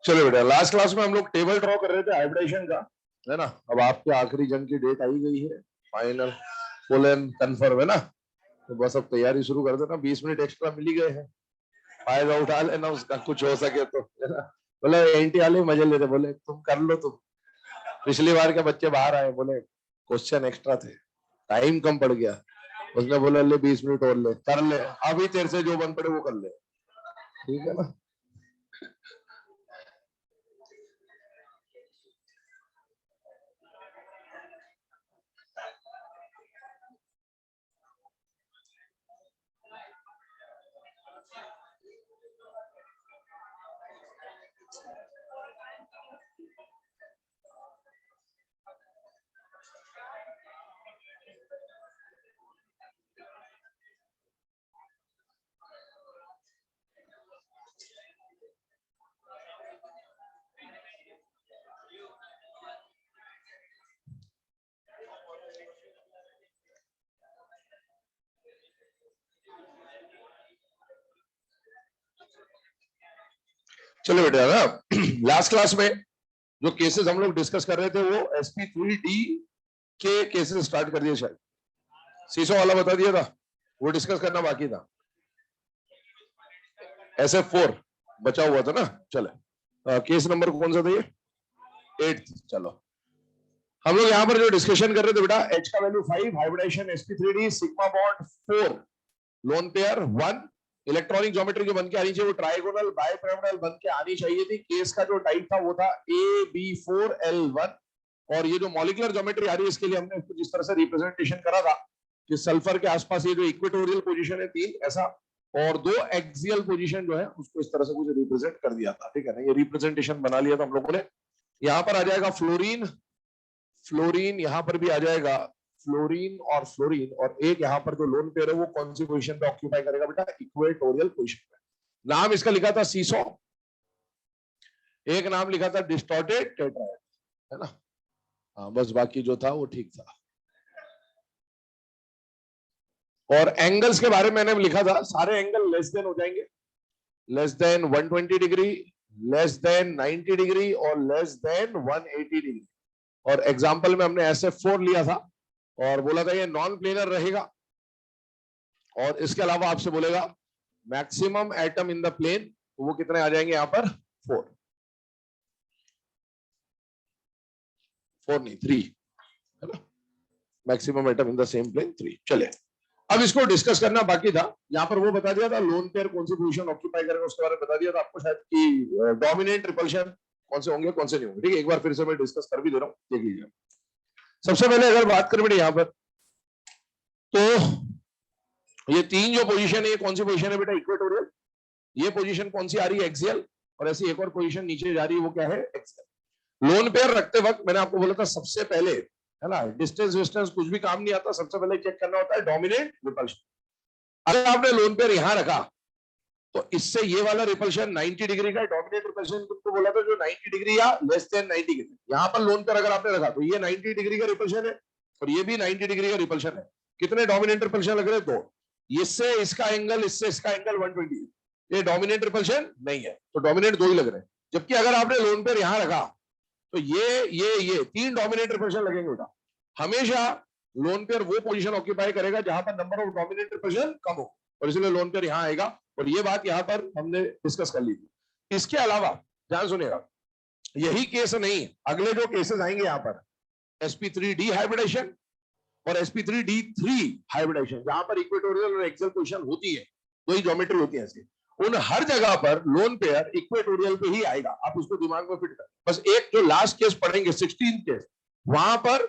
चलो बेटा, last class में हम लोग टेबल ड्रॉ कर रहे थे हाइब्रिडेशन का, है ना। अब आपके आखिरी जंग की डेट आई गई है, फाइनल फुल एंड कंफर्म, है ना। तो बस अब तैयारी शुरू कर देना, 20 मिनट एक्स्ट्रा मिल ही गए हैं, फायदा उठा लेना उसका, कुछ हो सके तो, है ना। बोले एनटी वाले मजे लेते, बोले तुम कर लो तुम। पिछली बार के बच्चे बाहर आए, बोले क्वेश्चन एक्स्ट्रा थे, टाइम कम पड़ गया। उसने बोला ले 20 मिनट और ले, कर ले, अभी तेरे से जो बन पड़े वो कर ले, ठीक है ना। चलो बेटा ना, लास्ट क्लास में जो केसेस हम लोग डिस्कस कर रहे थे वो sp3d के केसेस स्टार्ट कर दिए, शायद सीसो वाला बता दिया था, वो डिस्कस करना बाकी था। SF4 बचा हुआ था ना। चले, केस नंबर कौन सा था ये, 8। चलो हम लोग यहां पर जो डिस्कशन कर रहे थे बेटा, H का value 5, hybridization sp3d, sigma bond 4, lone pair 1, electronic geometry जो बन के आनी चाहिए वो ट्राइगोनल बाइपिरामिडल बन के आनी चाहिए थी। केस का जो टाइप था वो था AB4L1, और ये जो मॉलिक्यूलर ज्योमेट्री आ रही है इसके लिए हमने इसको जिस तरह से रिप्रेजेंटेशन करा था कि सल्फर के आसपास ये जो इक्वेटोरियल पोजीशन है 3 ऐसा, और 2 एक्सियल पोजीशन जो है उसको इस तरह से कुछ रिप्रेजेंट कर दिया था, ठीक है ना। ये रिप्रेजेंटेशन बना लिया था हम लोगों ने। यहाँ पर आ जाएगा फ्लोरीन, फ्लोरीन यहाँ पर भी आ जाएगा फ्लोरीन और फ्लोरीन, और एक यहाँ पर जो लोन पेयर है वो कौन सी पोजीशन पे ऑक्यूपाई करेगा बेटा, इक्वेटोरियल पोजीशन पे। नाम इसका लिखा था सीसो, एक नाम लिखा था डिस्टॉर्टेड टेट्राहेड्रल, है ना। हाँ बस बाकी जो था वो ठीक था। और एंगल्स के बारे में मैंने लिखा था, सारे एंगल लेस देन हो जाएंगे, less than 120 degree, less than 90 degree और लेस देन 180 डिग्री। और एग्जाम्पल में हमने SF4 लिया था और बोला था ये नॉन प्लेनर रहेगा, और इसके अलावा आपसे बोलेगा maximum atom in the plane, तो वो कितने आ जाएंगे यहाँ पर, 4 नहीं 3, है ना। Maximum atom in the same plane 3। चले अब इसको डिस्कस करना बाकी था। यहाँ पर वो बता दिया था लोन पेयर कौन सी पोजीशन ऑक्यूपाई करेगा, उसके बारे में बता दिया था आपको शायद कि डोमिनेंट रिपल्शन कौन से होंगे कौन से नहीं होंगे, ठीक है। एक बार फिर से मैं डिस्कस कर भी दे रहा हूँ, देख लीजिए। सबसे पहले अगर बात करें बेटे यहाँ पर, तो ये 3 जो पोजीशन है ये कौन सी पोजीशन है बेटा, इक्वेटोरियल। ये पोजीशन कौन सी आ रही है, एक्सियल, और ऐसी एक और पोजीशन नीचे जा रही है वो क्या है, एक्सियल। लोन पेयर रखते वक्त मैंने आपको बोला था सबसे पहले, है ना, डिस्टेंस विस्टेंस कुछ भी काम नहीं आता, सबसे पहले चेक करना होता है डोमिनेंट रिपल्शन। अगर आपने लोन पेयर यहां रखा तो इससे ये वाला रिपल्शन 90 डिग्री का डोमिनेंट रिपल्शन तुमको बोला था, जो 90 डिग्री या लेस देन 90 डिग्री। यहां पर लोन पेयर अगर आपने रखा तो ये 90 डिग्री का रिपल्शन है और ये भी 90 डिग्री का रिपल्शन है। कितने डोमिनेंट रिपल्शन लग रहे हैं, 2। इससे इसका एंगल, इससे इसका एंगल 120, ये डोमिनेंट रिपल्शन नहीं है, तो डोमिनेंट 2 ही लग रहे हैं। जबकि अगर आपने लोन पेयर यहां रखा तो ये 3 डोमिनेंट रिपल्शन लगेंगे बेटा। हमेशा लोन पेयर वो पोजीशन ऑक्यूपाई करेगा जहां पर नंबर ऑफ डोमिनेंट रिपल्शन कम हो, और इसलिए लोन पेयर यहां आएगा, और ये बात यहां पर हमने डिस्कस कर ली थी। इसके अलावा ध्यान सुनिएगा, यही केस नहीं, अगले जो केसेस आएंगे यहां पर sp3d हाइब्रिडेशन और sp3d3 हाइब्रिडेशन, जहां पर इक्वेटोरियल और एक्सियल पोजीशन होती है, 2 ही ज्योमेट्री होती है ऐसी, उन हर जगह पर लोन पेयर इक्वेटोरियल पे ही आएगा। आप उसको दिमाग में फिट कर, बस एक जो लास्ट केस पढ़ेंगे 16 केस, वहां पर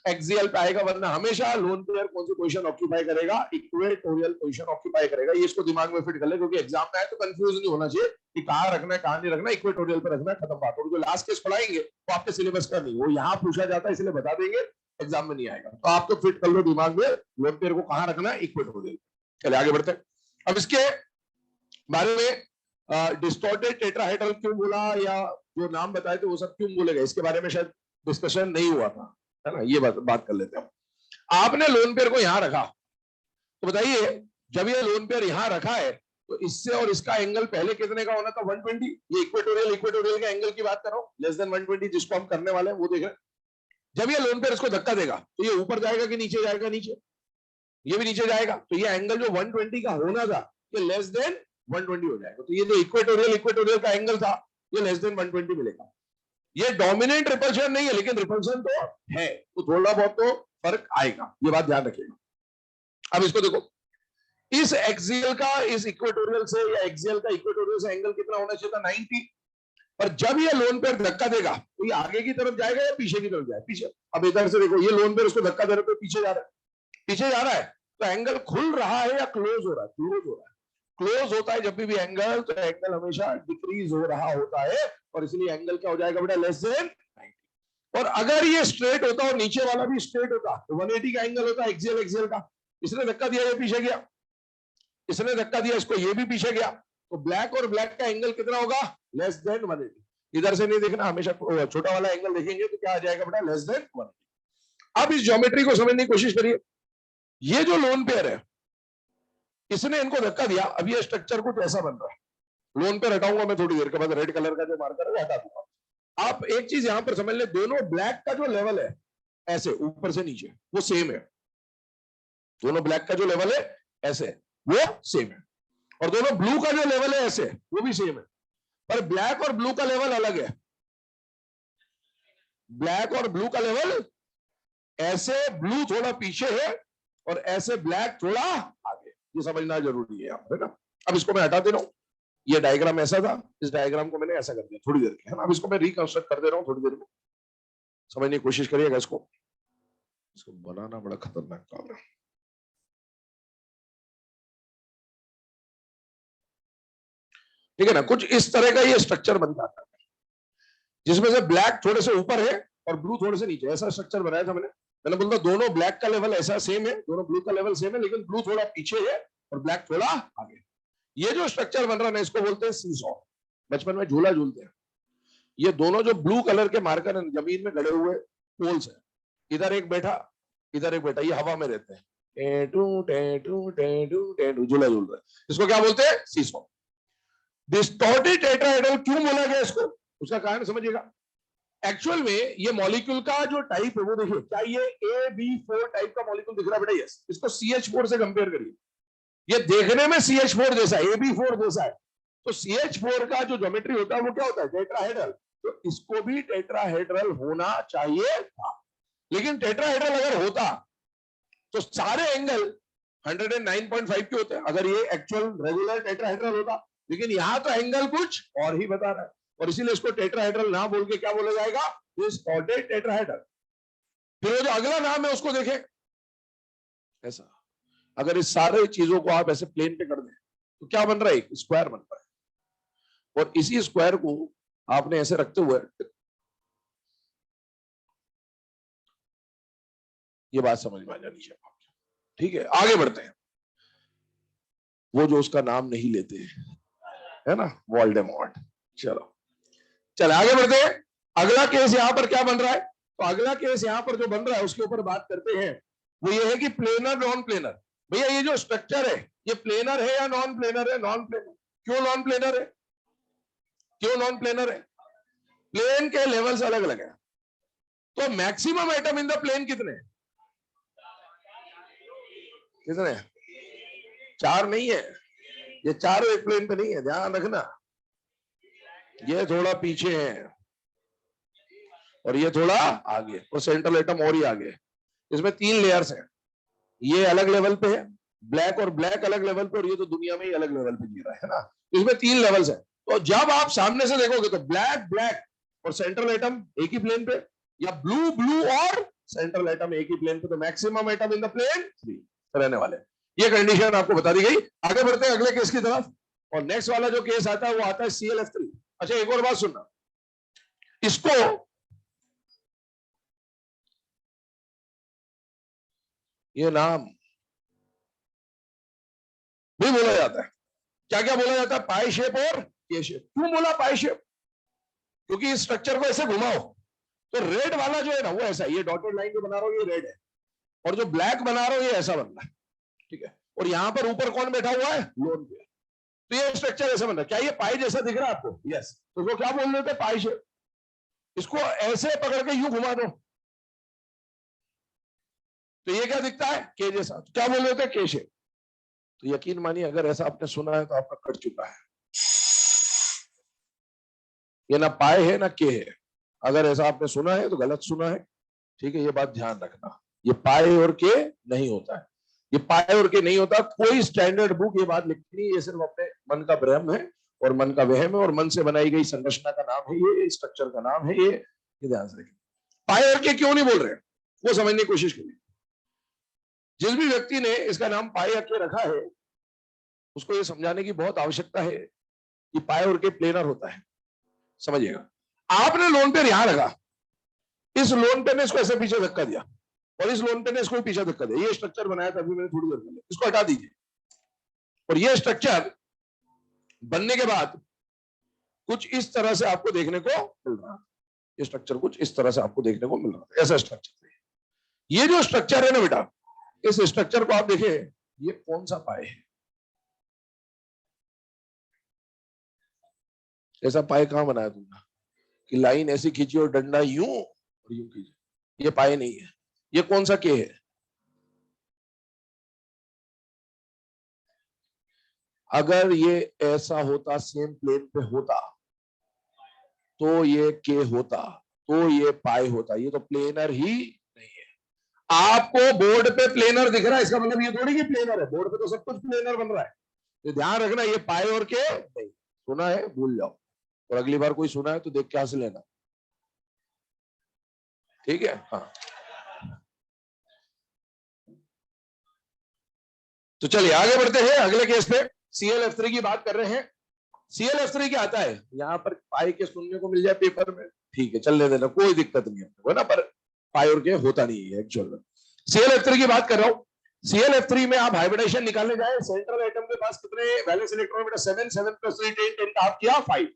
एक्सियल पे आएगा, वरना हमेशा लोन पेयर कौन सी पोजीशन ऑक्यूपाई करेगा, इक्वेटोरियल पोजीशन ऑक्यूपाई करेगा। ये इसको दिमाग में फिट कर ले, क्योंकि एग्जाम में आए तो कंफ्यूज नहीं होना चाहिए कि कहाँ रखना है कहाँ नहीं रखना, इक्वेटोरियल पे रखना है, खत्म बात। और जो लास्ट केस पढ़ाएंगे वो आपके सिलेबस का नहीं, वो यहाँ पूछा जाता है इसलिए बता देंगे, एग्जाम में नहीं आएगा। तो आप तो फिट कर लो दिमाग में लोन पेयर को कहाँ रखना है, इक्वेटोरियल। चलिए आगे बढ़ते हैं। अब इसके बारे में डिस्टॉर्टेड टेट्राहेड्रल क्यों बोला, या जो नाम बताए थे वो सब क्यों बोलेगा, इसके बारे में शायद डिस्कशन नहीं हुआ था, है ना। ये बात कर लेते हैं। आपने लोन पेयर को यहां रखा, तो बताइए जब ये लोन पेयर यहां रखा है तो इससे और इसका एंगल पहले कितने का होना था, 120। ये इक्वेटोरियल का एंगल की बात कर रहा हूं, लेस देन 120, जिसको हम करने वाले हैं वो देख रहे हैं। जब ये लोन पेयर इसको धक्का देगा तो ये ऊपर जाएगा कि नीचे जाएगा, नीचे, ये भी नीचे जाएगा। तो ये एंगल जो 120 का होना था ये लेस देन 120 हो जाएगा। तो ये जो इक्वेटोरियल का एंगल था ये लेस देन 120 मिलेगा। ये डोमिनेंट रिपल्शन नहीं है, लेकिन रिपल्शन तो है, तो थोड़ा बहुत तो फर्क आएगा, ये बात ध्यान रखिएगा। अब इसको देखो, इस एक्सियल का इस इक्वेटोरियल से, या एक्सियल का इक्वेटोरियल से एंगल कितना होना चाहिए था, 90। पर जब ये लोन पेयर धक्का देगा तो ये आगे की तरफ जाएगा या पीछे की तरफ जाएगा, पीछे। अब इधर से देखो, ये लोन पेयर उसको धक्का दे रहा है तो पीछे जा रहा है, पीछे जा रहा है। तो एंगल खुल रहा है या क्लोज हो रहा है, क्लोज हो रहा है। क्लोज होता है जब भी एंगल, तो एंगल हमेशा डिक्रीज हो रहा होता है, और इसलिए एंगल क्या हो जाएगा बेटा, लेस देन 90। और अगर ये स्ट्रेट होता और नीचे वाला भी स्ट्रेट होता तो 180 का एंगल होता एक्सियल का। इसने धक्का दिया, ये पीछे गया, इसने धक्का दिया इसको, ये भी पीछे गया, तो ब्लैक और ब्लैक का एंगल कितना होगा, लेस देन 180। इधर से नहीं देखना, हमेशा छोटा वाला एंगल देखेंगे तो क्या आ जाएगा बेटा, लेस देन 180। अब इस ज्योमेट्री को समझने की कोशिश करिए। ये जो लोन पेयर है, इसने इनको धक्का दिया, अब ये स्ट्रक्चर कुछ ऐसा बन रहा है। लोन पेयर हटाऊंगा मैं थोड़ी देर के बाद, रेड कलर का जो मार्कर है वो हटा दूंगा। आप एक चीज यहां पर समझ ले, दोनों ब्लैक का जो लेवल है ऐसे ऊपर से नीचे वो सेम है। दोनों ब्लैक का जो लेवल है ऐसे वो सेम है, और दोनों ब्लू का जो लेवल है ऐसे वो भी सेम है। पर ब्लैक और ब्लू का लेवल अलग है। ब्लैक और ब्लू का लेवल ऐसे, ब्लू थोड़ा पीछे है और ऐसे ब्लैक थोड़ा आगे, ये समझना जरूरी है यहाँ, है ना। अब इसको मैं हटा दे रहा हूं, ये डायग्राम ऐसा था, इस डायग्राम को मैंने ऐसा कर दिया थोड़ी देर के, है ना। अब इसको मैं रिकंस्ट्रक्ट कर दे रहा हूँ थोड़ी देर में, समझने की कोशिश करिएगा। इसको बनाना बड़ा खतरनाक काम है। ठीक है ना, कुछ इस तरह का ये स्ट्रक्चर बन जाता है, जिसमें से ब्लैक थोड़े से ऊपर है और ब्लू थोड़े से नीचे, ऐसा स्ट्रक्चर बनाया था मैंने बोलता दोनों ब्लैक का लेवल ऐसा सेम है, दोनों ब्लू का लेवल सेम है, लेकिन ब्लू थोड़ा पीछे है और ब्लैक थोड़ा आगे। ये जो स्ट्रक्चर बन रहा है ना, इसको बोलते हैं सीसॉ। बचपन में झूला झूलते हैं। ये दोनों जो ब्लू कलर के मार्कर है, जमीन में गड़े हुए पोल्स है, इधर एक बैठा इधर एक बैठा, ये हवा में रहते हैं, टेटू टेटू टेटू टेटू झूला झूल रहे हैं। इसको क्या बोलते हैं, सीसॉ। डिस्टॉर्टेड टेट्राहेड्रल क्यों बोला गया इसको, उसका कारण समझिएगा। एक्चुअल में ये मॉलिक्यूल का जो टाइप है वो देखिए, क्या ये AB4 टाइप का मॉलिक्यूल दिख रहा है बेटा, यस। इसको CH4 से कंपेयर करिए, ये देखने में CH4 जैसा है, AB4 जैसा है। तो CH4 का जो ज्योमेट्री होता है वो क्या होता है, टेट्राहेड्रल। तो इसको भी टेट्राहेड्रल होना चाहिए था, लेकिन टेट्राहेड्रल अगर होता तो सारे एंगल 109.5 के होते हैं, अगर ये एक्चुअल रेगुलर टेट्राहेड्रल होता। लेकिन यहां तो एंगल कुछ और ही बता रहा है, और इसीलिए इसको टेट्राहेड्रल ना बोल के क्या बोला जाएगा, डिस्टॉर्टेड टेट्राहेड्रल। फिर वो जो अगला नाम है उसको देखें, ऐसा। अगर इस सारे चीजों को आप ऐसे प्लेन पे कर दें तो क्या बन रहा है, एक स्क्वायर बन रहा है। और इसी स्क्वायर को आपने ऐसे रखते हुए, ये बात समझ में आ जानी चाहिए, ठीक है। आगे बढ़ते हैं। वो जो उसका नाम नहीं लेते है ना, वोल्डेमॉर्ट। चलो आगे बढ़ते हैं। अगला केस यहां पर क्या बन रहा है, तो अगला केस यहां पर जो बन रहा है उसके ऊपर बात करते हैं। वो ये है कि प्लेनर नॉन प्लेनर। भैया ये जो स्ट्रक्चर है ये प्लेनर है या नॉन प्लेनर है, नॉन प्लेनर। क्यों नॉन प्लेनर है, क्यों नॉन प्लेनर है, प्लेन के लेवल्स अलग अलग है। तो maximum atom in the plane कितने, कितने, 4 नहीं है। ये चारों एक प्लेन पे नहीं है, ध्यान रखना। ये थोड़ा पीछे है और ये थोड़ा आगे, और सेंट्रल एटम और ही आगे। इसमें 3 लेयर्स हैं। ये अलग लेवल पे है, ब्लैक और ब्लैक अलग लेवल पे, और ये तो दुनिया में ही अलग लेवल पे जी रहा है ना। इसमें 3 लेवल्स हैं। तो जब आप सामने से देखोगे तो ब्लैक ब्लैक और सेंट्रल एटम एक ही प्लेन पे, या ब्लू ब्लू और सेंट्रल एटम एक ही प्लेन पे, तो maximum atom in the plane 3 रहने वाले। ये कंडीशन आपको बता दी गई। आगे बढ़ते हैं अगले केस की तरफ, और नेक्स्ट वाला जो केस आता है वो आता है ClF3। अच्छा एक और बात सुनना, इसको ये नाम भी बोला जाता है। क्या क्या बोला जाता है? पाई शेप और के शेप। क्यों बोला पाई शेप? क्योंकि इस स्ट्रक्चर को ऐसे घुमाओ तो रेड वाला जो है ना वो ऐसा, ये डॉटेड लाइन जो बना रहा हूं ये रेड है, और जो ब्लैक बना रहा हूं ये ऐसा बन रहा है, ठीक है। और यहां पर ऊपर कौन बैठा हुआ है? Lone pair. तो ये स्ट्रक्चर ऐसा बन रहा है। क्या ये पाई जैसा दिख रहा है आपको? यस। तो वो क्या बोल रहे थे? पाई शेप। इसको ऐसे पकड़ के यूं घुमा दो तो ये क्या दिखता है? के जैसा। तो क्या बोल रहे थे? के शेप। तो यकीन मानिए अगर ऐसा आपने सुना है तो आपका कट चुका है। ये ना पाए है ना के है। अगर ऐसा आपने सुना है तो गलत सुना है, ठीक है। ये बात ध्यान रखना, ये पाए और के नहीं होता है। ये पाए और के नहीं होता। कोई स्टैंडर्ड बुक ये बात लिखती नहीं, ये सिर्फ अपने मन का भ्रम है और मन का वहम है और मन से बनाई गई संरचना का नाम है, ये स्ट्रक्चर का नाम है। ये ध्यान से रखिए। पाए और के क्यों नहीं बोल रहे वो समझने की कोशिश करिए। जिस भी व्यक्ति ने इसका नाम पाए और के रखा है उसको ये समझाने की बहुत आवश्यकता है कि पाए और के प्लेनर होता है। समझिएगा, आपने लोन पेयर यहां रखा, इस लोन पेयर ने इसको ऐसे पीछे धक्का दिया और इस लोन पेयर ने इसको पीछे धक्का दिया, ये स्ट्रक्चर बनाया था अभी मैंने थोड़ी देर पहले, इसको हटा दीजिए। और ये स्ट्रक्चर बनने के बाद कुछ इस तरह से आपको देखने को मिल रहा है। ये स्ट्रक्चर कुछ इस तरह से आपको देखने को मिल रहा है, ऐसा स्ट्रक्चर। ये जो स्ट्रक्चर है ना बेटा, इस स्ट्रक्चर को आप देखें, ये कौन सा पाए है? ऐसा पाए कहां बनाया तुमने कि लाइन ऐसी खींची और डंडा यूं और यूं खींचे? ये पाए नहीं है। ये कौन सा के है? अगर ये ऐसा होता, सेम प्लेन पे होता तो ये के होता, तो ये पाए होता। ये तो प्लेनर ही नहीं है। आपको बोर्ड पे प्लेनर दिख रहा है, इसका मतलब ये थोड़ी कि प्लेनर है। बोर्ड पे तो सब कुछ प्लेनर बन रहा है। तो ध्यान रखना, ये पाए और के नहीं। सुना है भूल जाओ, और अगली बार कोई सुना है तो देख के हंस लेना, ठीक है। हाँ, तो चलिए आगे बढ़ते हैं अगले केस पे। ClF3 की बात कर रहे हैं। ClF3 क्या आता है? यहां पर पाई के सुनने को मिल जाए पेपर में, ठीक है, चलने देना, कोई दिक्कत नहीं है ना, पर पाई और के होता नहीं है एक्चुअल में। ClF3 की बात कर रहा हूं। ClF3 में आप हाइब्रिडेशन निकालने जाए, सेंट्रल एटम के पास कितने वैलेंस इलेक्ट्रॉन? बेटा 7, 7 + 3 10, 10 का आप किया 5।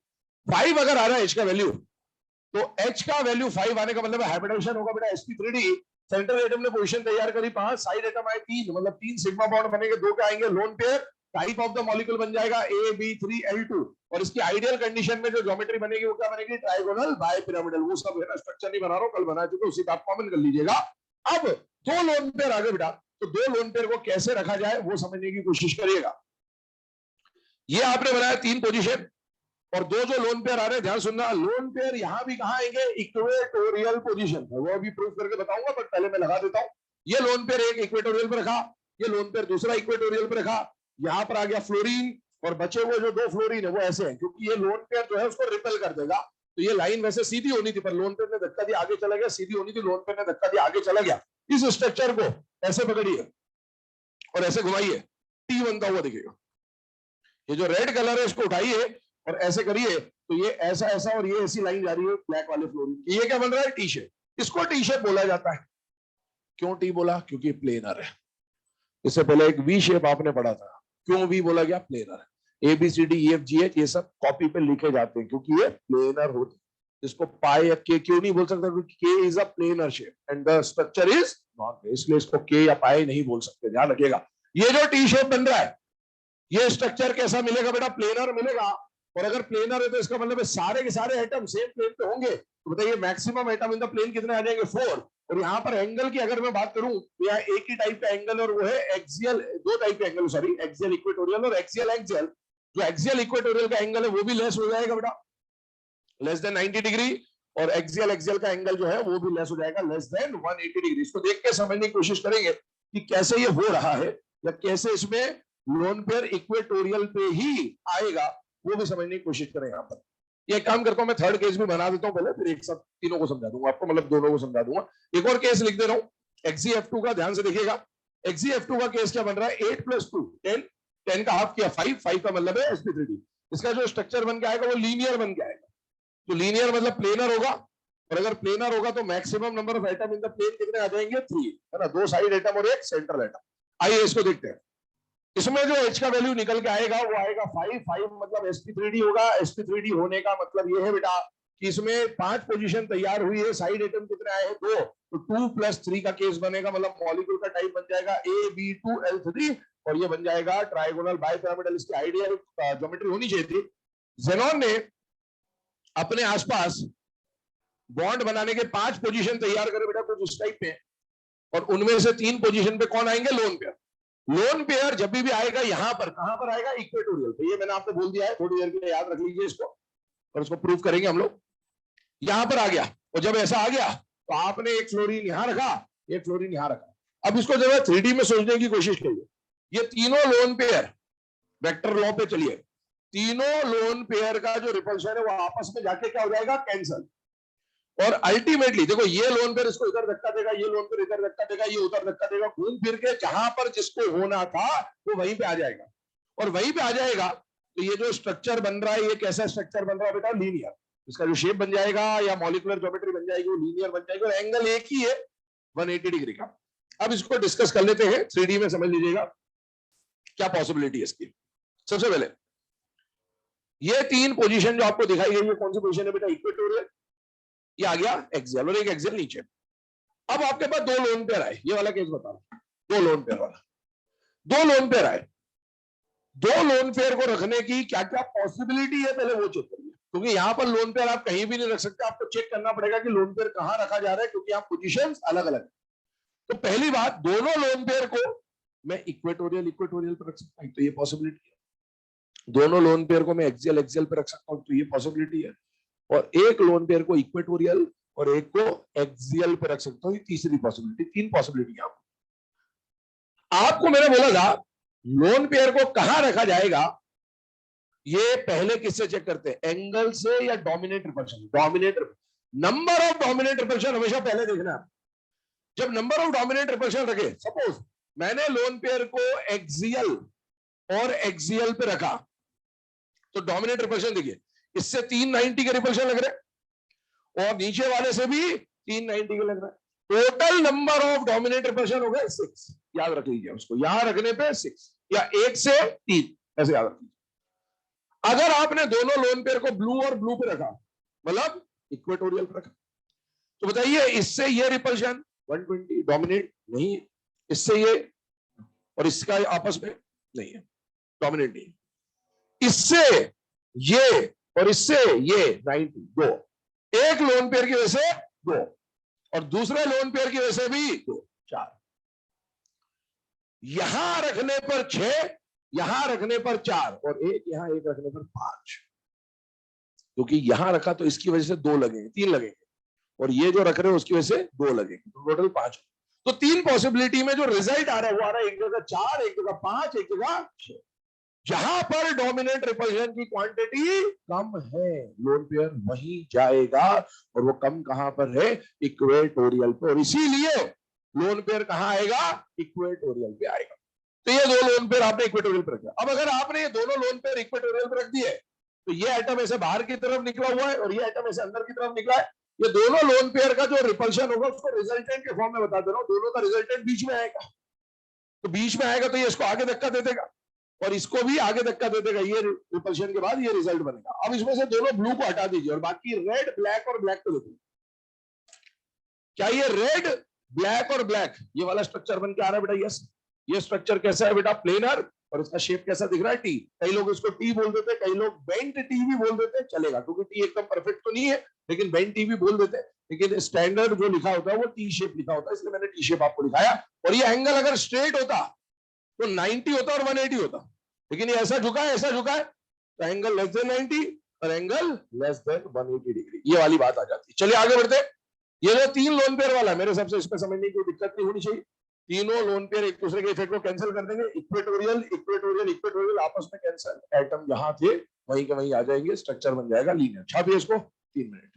5 अगर आ रहा है H का वैल्यू, तो H का वैल्यू 5 आने का मतलब हाइब्रिडेशन होगा बेटा sp3d। सेंट्रल एटम ने पोजीशन तैयार करी 5, साइड एटम आए 3, मतलब 3 सिग्मा बॉन्ड बनेंगे, 2 क्या आएंगे? Lone pair. Type of the molecule बन जाएगा AB3L2, और इसकी आइडियल कंडीशन में जो ज्योमेट्री बनेगी वो क्या बनेगी? Trigonal bipyramidal. वो सब है ना, स्ट्रक्चर नहीं बना रहा हूं, कल बना चुके, उसी का आप कॉमन कर लीजिएगा। अब 2 लोन पेयर आगे बेटा, तो 2 लोन पेयर को कैसे रखा जाए वो समझने की कोशिश करिएगा। ये आपने बनाया 3 पोजीशन, और 2 जो लोन पेयर आ रहे हैं, ध्यान सुनना, लोन पेयर यहां भी कहां आएंगे? इक्वेटोरियल पोजीशन, वो अभी प्रूफ करके बताऊंगा, बट पहले मैं लगा देता हूं। ये लोन पेयर एक इक्वेटोरियल पे रखा, ये लोन पेयर दूसरा इक्वेटोरियल पे रखा, यहां पर आ गया फ्लोरीन, और बचे हुए जो 2 फ्लोरीन है वो ऐसे हैं, क्योंकि ये लोन पेयर जो है उसको रिपेल कर देगा। तो ये लाइन वैसे सीधी होनी थी, पर लोन पेयर ने धक्का दिया आगे चला गया, सीधी होनी थी, लोन पेयर ने धक्का दिया आगे चला गया। इस स्ट्रक्चर को ऐसे पकड़िए और ऐसे घुमाइए, टी बनता हुआ दिखेगा। ये जो रेड कलर है इसको उठाइए और ऐसे करिए, तो ये ऐसा ऐसा और ये ऐसी लाइन जा रही है ब्लैक वाले फ्लोरीन। ये क्या बन रहा है? T shape. इसको टी शेप बोला जाता है। क्यों टी बोला? क्योंकि प्लेनर है। इससे पहले एक वी शेप आपने पढ़ा था, क्यों वी बोला गया? प्लेनर है। ABCDEFGH ये सब कॉपी पे लिखे जाते हैं क्योंकि ये प्लेनर होते हैं। इसको पाई या के क्यों नहीं बोल सकता? क्योंकि के is a planar shape and the structure is non, इसलिए इसको के या पाई नहीं बोल सकते, ध्यान रखिएगा। ये जो टी शेप बन रहा है, ये स्ट्रक्चर कैसा मिलेगा बेटा? प्लेनर मिलेगा। और अगर प्लेनर है तो इसका मतलब है सारे के सारे एटम सेम प्लेन पे होंगे। तो बताइए maximum atom in the plane कितने आ जाएंगे? 4। और यहाँ पर एंगल की अगर मैं बात करूं तो यहाँ एक ही टाइप का एंगल, और वो है एक्सियल, 2 टाइप के एंगल, सॉरी, एक्सियल इक्वेटोरियल और एक्सियल एक्सियल। जो एक्सियल इक्वेटोरियल का एंगल है वो भी लेस हो जाएगा बेटा, लेस देन 90 डिग्री, और एक्सियल एक्सियल का एंगल जो है वो भी लेस हो जाएगा, लेस देन 180 डिग्री। इसको देख के समझने की कोशिश करेंगे कि कैसे ये हो रहा है, या कैसे इसमें लोन पेयर इक्वेटोरियल पे ही आएगा, वो भी समझने की कोशिश करें। यहाँ पर ये काम करता हूं मैं, थर्ड केस भी बना देता हूं पहले, फिर एक साथ तीनों को समझा दूंगा आपको, मतलब दोनों को समझा दूंगा। एक और केस लिख दे रहा हूं, XeF2 का, ध्यान से देखिएगा। XeF2 का केस क्या बन रहा है, 8 + 2 10, 10 का हाफ किया 5, 5 का मतलब है sp3d। इसका जो स्ट्रक्चर बन के आएगा वो लीनियर बन के आएगा। तो लीनियर मतलब प्लेनर होगा, और अगर प्लेनर होगा तो maximum number of atom in the plane कितने आ जाएंगे, 3, है ना, 2 साइड एटम और एक सेंट्रल एटम। आइए इसको देखते हैं। इसमें जो H का वैल्यू निकल के आएगा वो आएगा 5, 5 मतलब sp3d होगा। sp3d होने का मतलब ये है बेटा कि इसमें 5 पोजीशन तैयार हुई है, साइड एटम कितने आए हैं, 2, तो 2 + 3 का केस बनेगा, मतलब मॉलिक्यूल का टाइप बन जाएगा AB2L3, और ये बन जाएगा ट्राइगोनल बाइपिरामिडल। इसकी आइडियल ज्योमेट्री होनी चाहिए थी। जेनॉन ने अपने आसपास बॉन्ड बनाने के 5 पोजीशन तैयार करे बेटा, कुछ इस टाइप में, और उनमें से 3 पोजीशन पे कौन आएंगे, लोन पेयर। लोन पेयर जब भी आएगा यहां पर, कहां पर आएगा, इक्वेटोरियल पे। ये मैंने आपको बोल दिया है, थोड़ी देर के लिए याद रख लीजिए इसको, और इसको प्रूव करेंगे हम लोग। यहां पर आ गया, और जब ऐसा आ गया तो आपने एक फ्लोरीन यहां रखा, एक फ्लोरीन यहां रखा। अब इसको जब 3D में सोचने की कोशिश करिए, ये तीनों लोन पेयर, वेक्टर लॉ पे चलिए, तीनों लोन पेयर का जो रिपल्शन है वो आपस में जाके क्या हो जाएगा, कैंसल। और अल्टीमेटली देखो, ये लोन पेयर इसको इधर धक्का देगा, ये लोन पेयर इधर धक्का देगा, ये उधर धक्का देगा, घूम फिर के जहां पर जिसको होना था वो वहीं पे आ जाएगा। और वहीं पे आ जाएगा तो ये जो स्ट्रक्चर बन रहा है, ये कैसा स्ट्रक्चर बन रहा है बेटा, लीनियर। इसका जो शेप बन जाएगा या मॉलिक्यूलर ज्योमेट्री बन जाएगी वो लीनियर बन जाएगी, और एंगल एक ही है 180 डिग्री का। अब इसको डिस्कस कर लेते हैं, 3D में समझ लीजिएगा क्या पॉसिबिलिटी है इसकी। सबसे पहले ये 3 पोजीशन जो आपको दिखाई गई है, कौन सी पोजीशन है बेटा, इक्वेटोरियल, ये आ गया एक्सियल, और एक एक्सियल नीचे। अब आपके पास 2 लोन पेयर आए, ये वाला केस बता रहा हूं, 2 लोन पेयर वाला, 2 लोन पेयर आए। 2 लोन पेयर को रखने की क्या क्या पॉसिबिलिटी है पहले वो चेक करिए, क्योंकि यहां पर लोन पेयर आप कहीं भी नहीं रख सकते, आपको चेक करना पड़ेगा कि लोन पेयर कहां रखा जा रहा है, क्योंकि यहाँ पोजीशंस अलग अलग है। तो पहली बात, दोनों लोन पेयर को मैं इक्वेटोरियल पर रख सकता हूं, तो ये पॉसिबिलिटी है। दोनों लोन पेयर को मैं एक्सियल पर रख सकता हूं, तो ये पॉसिबिलिटी है। और एक लोन पेयर को इक्वेटोरियल और एक को एक्सियल पे रख सकता हूं, ये तीसरी पॉसिबिलिटी। 3 पॉसिबिलिटी आपको मैंने बोला था लोन पेयर को कहां रखा जाएगा, ये पहले किससे चेक करते हैं, एंगल से या dominate repulsion. Dominate number of dominate repulsion हमेशा पहले देखना है। जब नंबर ऑफ डोमिनेट रिपल्शन रखे, सपोज मैंने लोन पेयर को एक्सियल और एक्सियल पे रखा, तो डोमिनेट रिपल्शन देखिए, इससे 390 के रिपल्शन लग रहे और नीचे वाले से भी 390 के लग रहा है। Total number of dominate repulsion हो गए 6। याद रख लीजिए उसको, यहां रखने पे 6 या 1 से 3 ऐसे याद रख लीजिए। अगर आपने दोनों लोन पेयर को ब्लू और ब्लू पे रखा, मतलब इक्वेटोरियल पे रखा, तो बताइए इससे ये रिपल्शन 120 डोमिनेट नहीं है, इससे ये और इसका आपस में नहीं है, डोमिनेट नहीं। इससे ये और इससे ये 90, 2। एक लोन पेयर की वजह से 2 और दूसरे लोन पेयर की वजह से भी 2, 4। यहां रखने पर 6, यहां रखने पर 4 और एक यहां, एक रखने पर 5। क्योंकि यहां रखा तो इसकी वजह से 2 लगेंगे, 3 लगेंगे, और ये जो रख रहे हैं उसकी वजह से 2 लगेंगे, तो टोटल 5। तो 3 पॉसिबिलिटी में जो रिजल्ट आ रहा है वो आ रहा है एक जगह 4, एक जगह 5, एक जगह 6। जहां पर डोमिनेंट रिपल्शन की क्वांटिटी कम है, लोन पेयर वहीं जाएगा, और वो कम कहां पर है, इक्वेटोरियल पे, और इसीलिए लोन पेयर कहां आएगा, इक्वेटोरियल पे आएगा। तो ये 2 लोन पेयर आपने इक्वेटोरियल पे रखा। अब अगर आपने ये दोनों लोन पेयर इक्वेटोरियल पे रख दिए, तो ये आइटम ऐसे बाहर की तरफ निकला हुआ है और ये आइटम ऐसे अंदर की तरफ निकला है। ये दोनों लोन पेयर का जो रिपल्शन होगा उसको रिजल्टेंट के फॉर्म में बता दे रहा हूं, दोनों का रिजल्टेंट बीच में आएगा। तो बीच में आएगा तो ये इसको आगे धक्का दे देगा और इसको भी आगे धक्का दे देगा, ये रिपल्शन के बाद ये रिजल्ट बनेगा। अब इसमें से दोनों ब्लू को हटा दीजिए और बाकी रेड, ब्लैक और ब्लैक को देखिए। क्या ये रेड, ब्लैक और ब्लैक ये वाला स्ट्रक्चर बन के आ रहा है बेटा? यस। ये स्ट्रक्चर कैसा है बेटा? प्लेनर, और इसका शेप कैसा दिख रहा है? टी। कई लोग इसको टी बोल देते हैं, कई लोग बेंट टी भी बोल देते हैं, चलेगा, क्योंकि टी एकदम परफेक्ट तो नहीं है, लेकिन बेंट टी भी बोल देते हैं। लेकिन स्टैंडर्ड जो लिखा होता है वो टी शेप लिखा होता है, इसलिए मैंने टी शेप आपको दिखाया। और ये एंगल अगर स्ट्रेट होता तो 90 होता और 180 होता, लेकिन ये ऐसा झुका है, ऐसा झुका है, तो एंगल लेस देन 90 और एंगल लेस देन 180 डिग्री, ये वाली बात आ जाती है। चलिए आगे बढ़ते। ये जो 3 लोन पेयर वाला है, मेरे हिसाब से इसमें समझने की कोई दिक्कत नहीं होनी चाहिए। तीनों लोन पेयर एक दूसरे के इफेक्ट को कैंसिल कर देंगे, इक्वेटोरियल इक्वेटोरियल इक्वेटोरियल आपस में कैंसिल, एटम यहां थे वहीं के वहीं आ जाएंगे, स्ट्रक्चर बन जाएगा लीनियर। छापिए इसको 3 मिनट।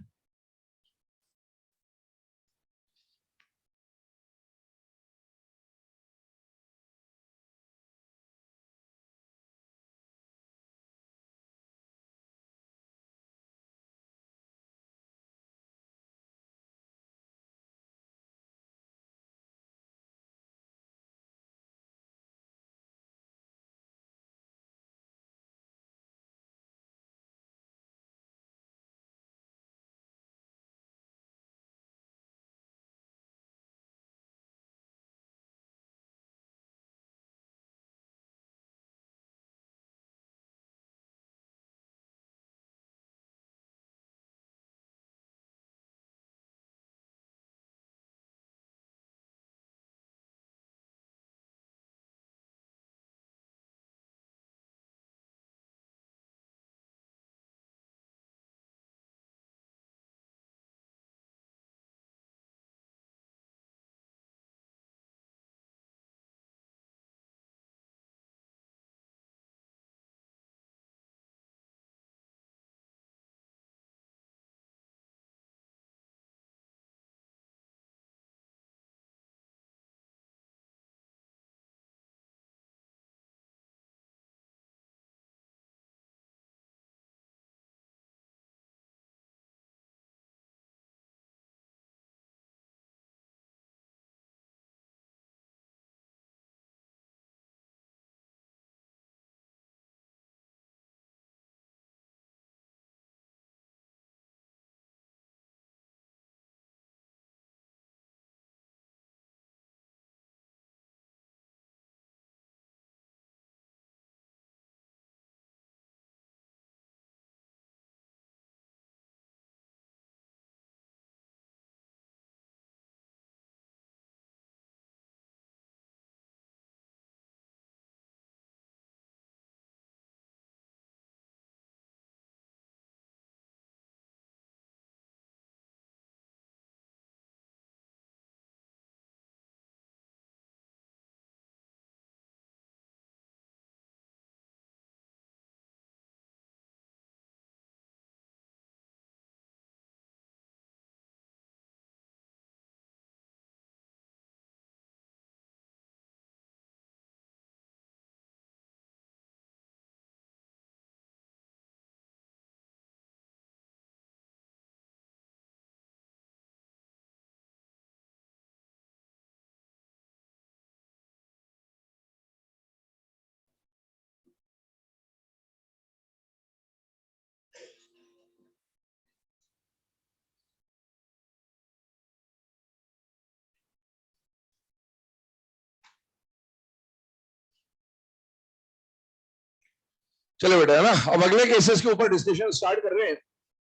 चलो बेटा, है ना। अब अगले केसेस के ऊपर डिस्कशन स्टार्ट कर रहे हैं।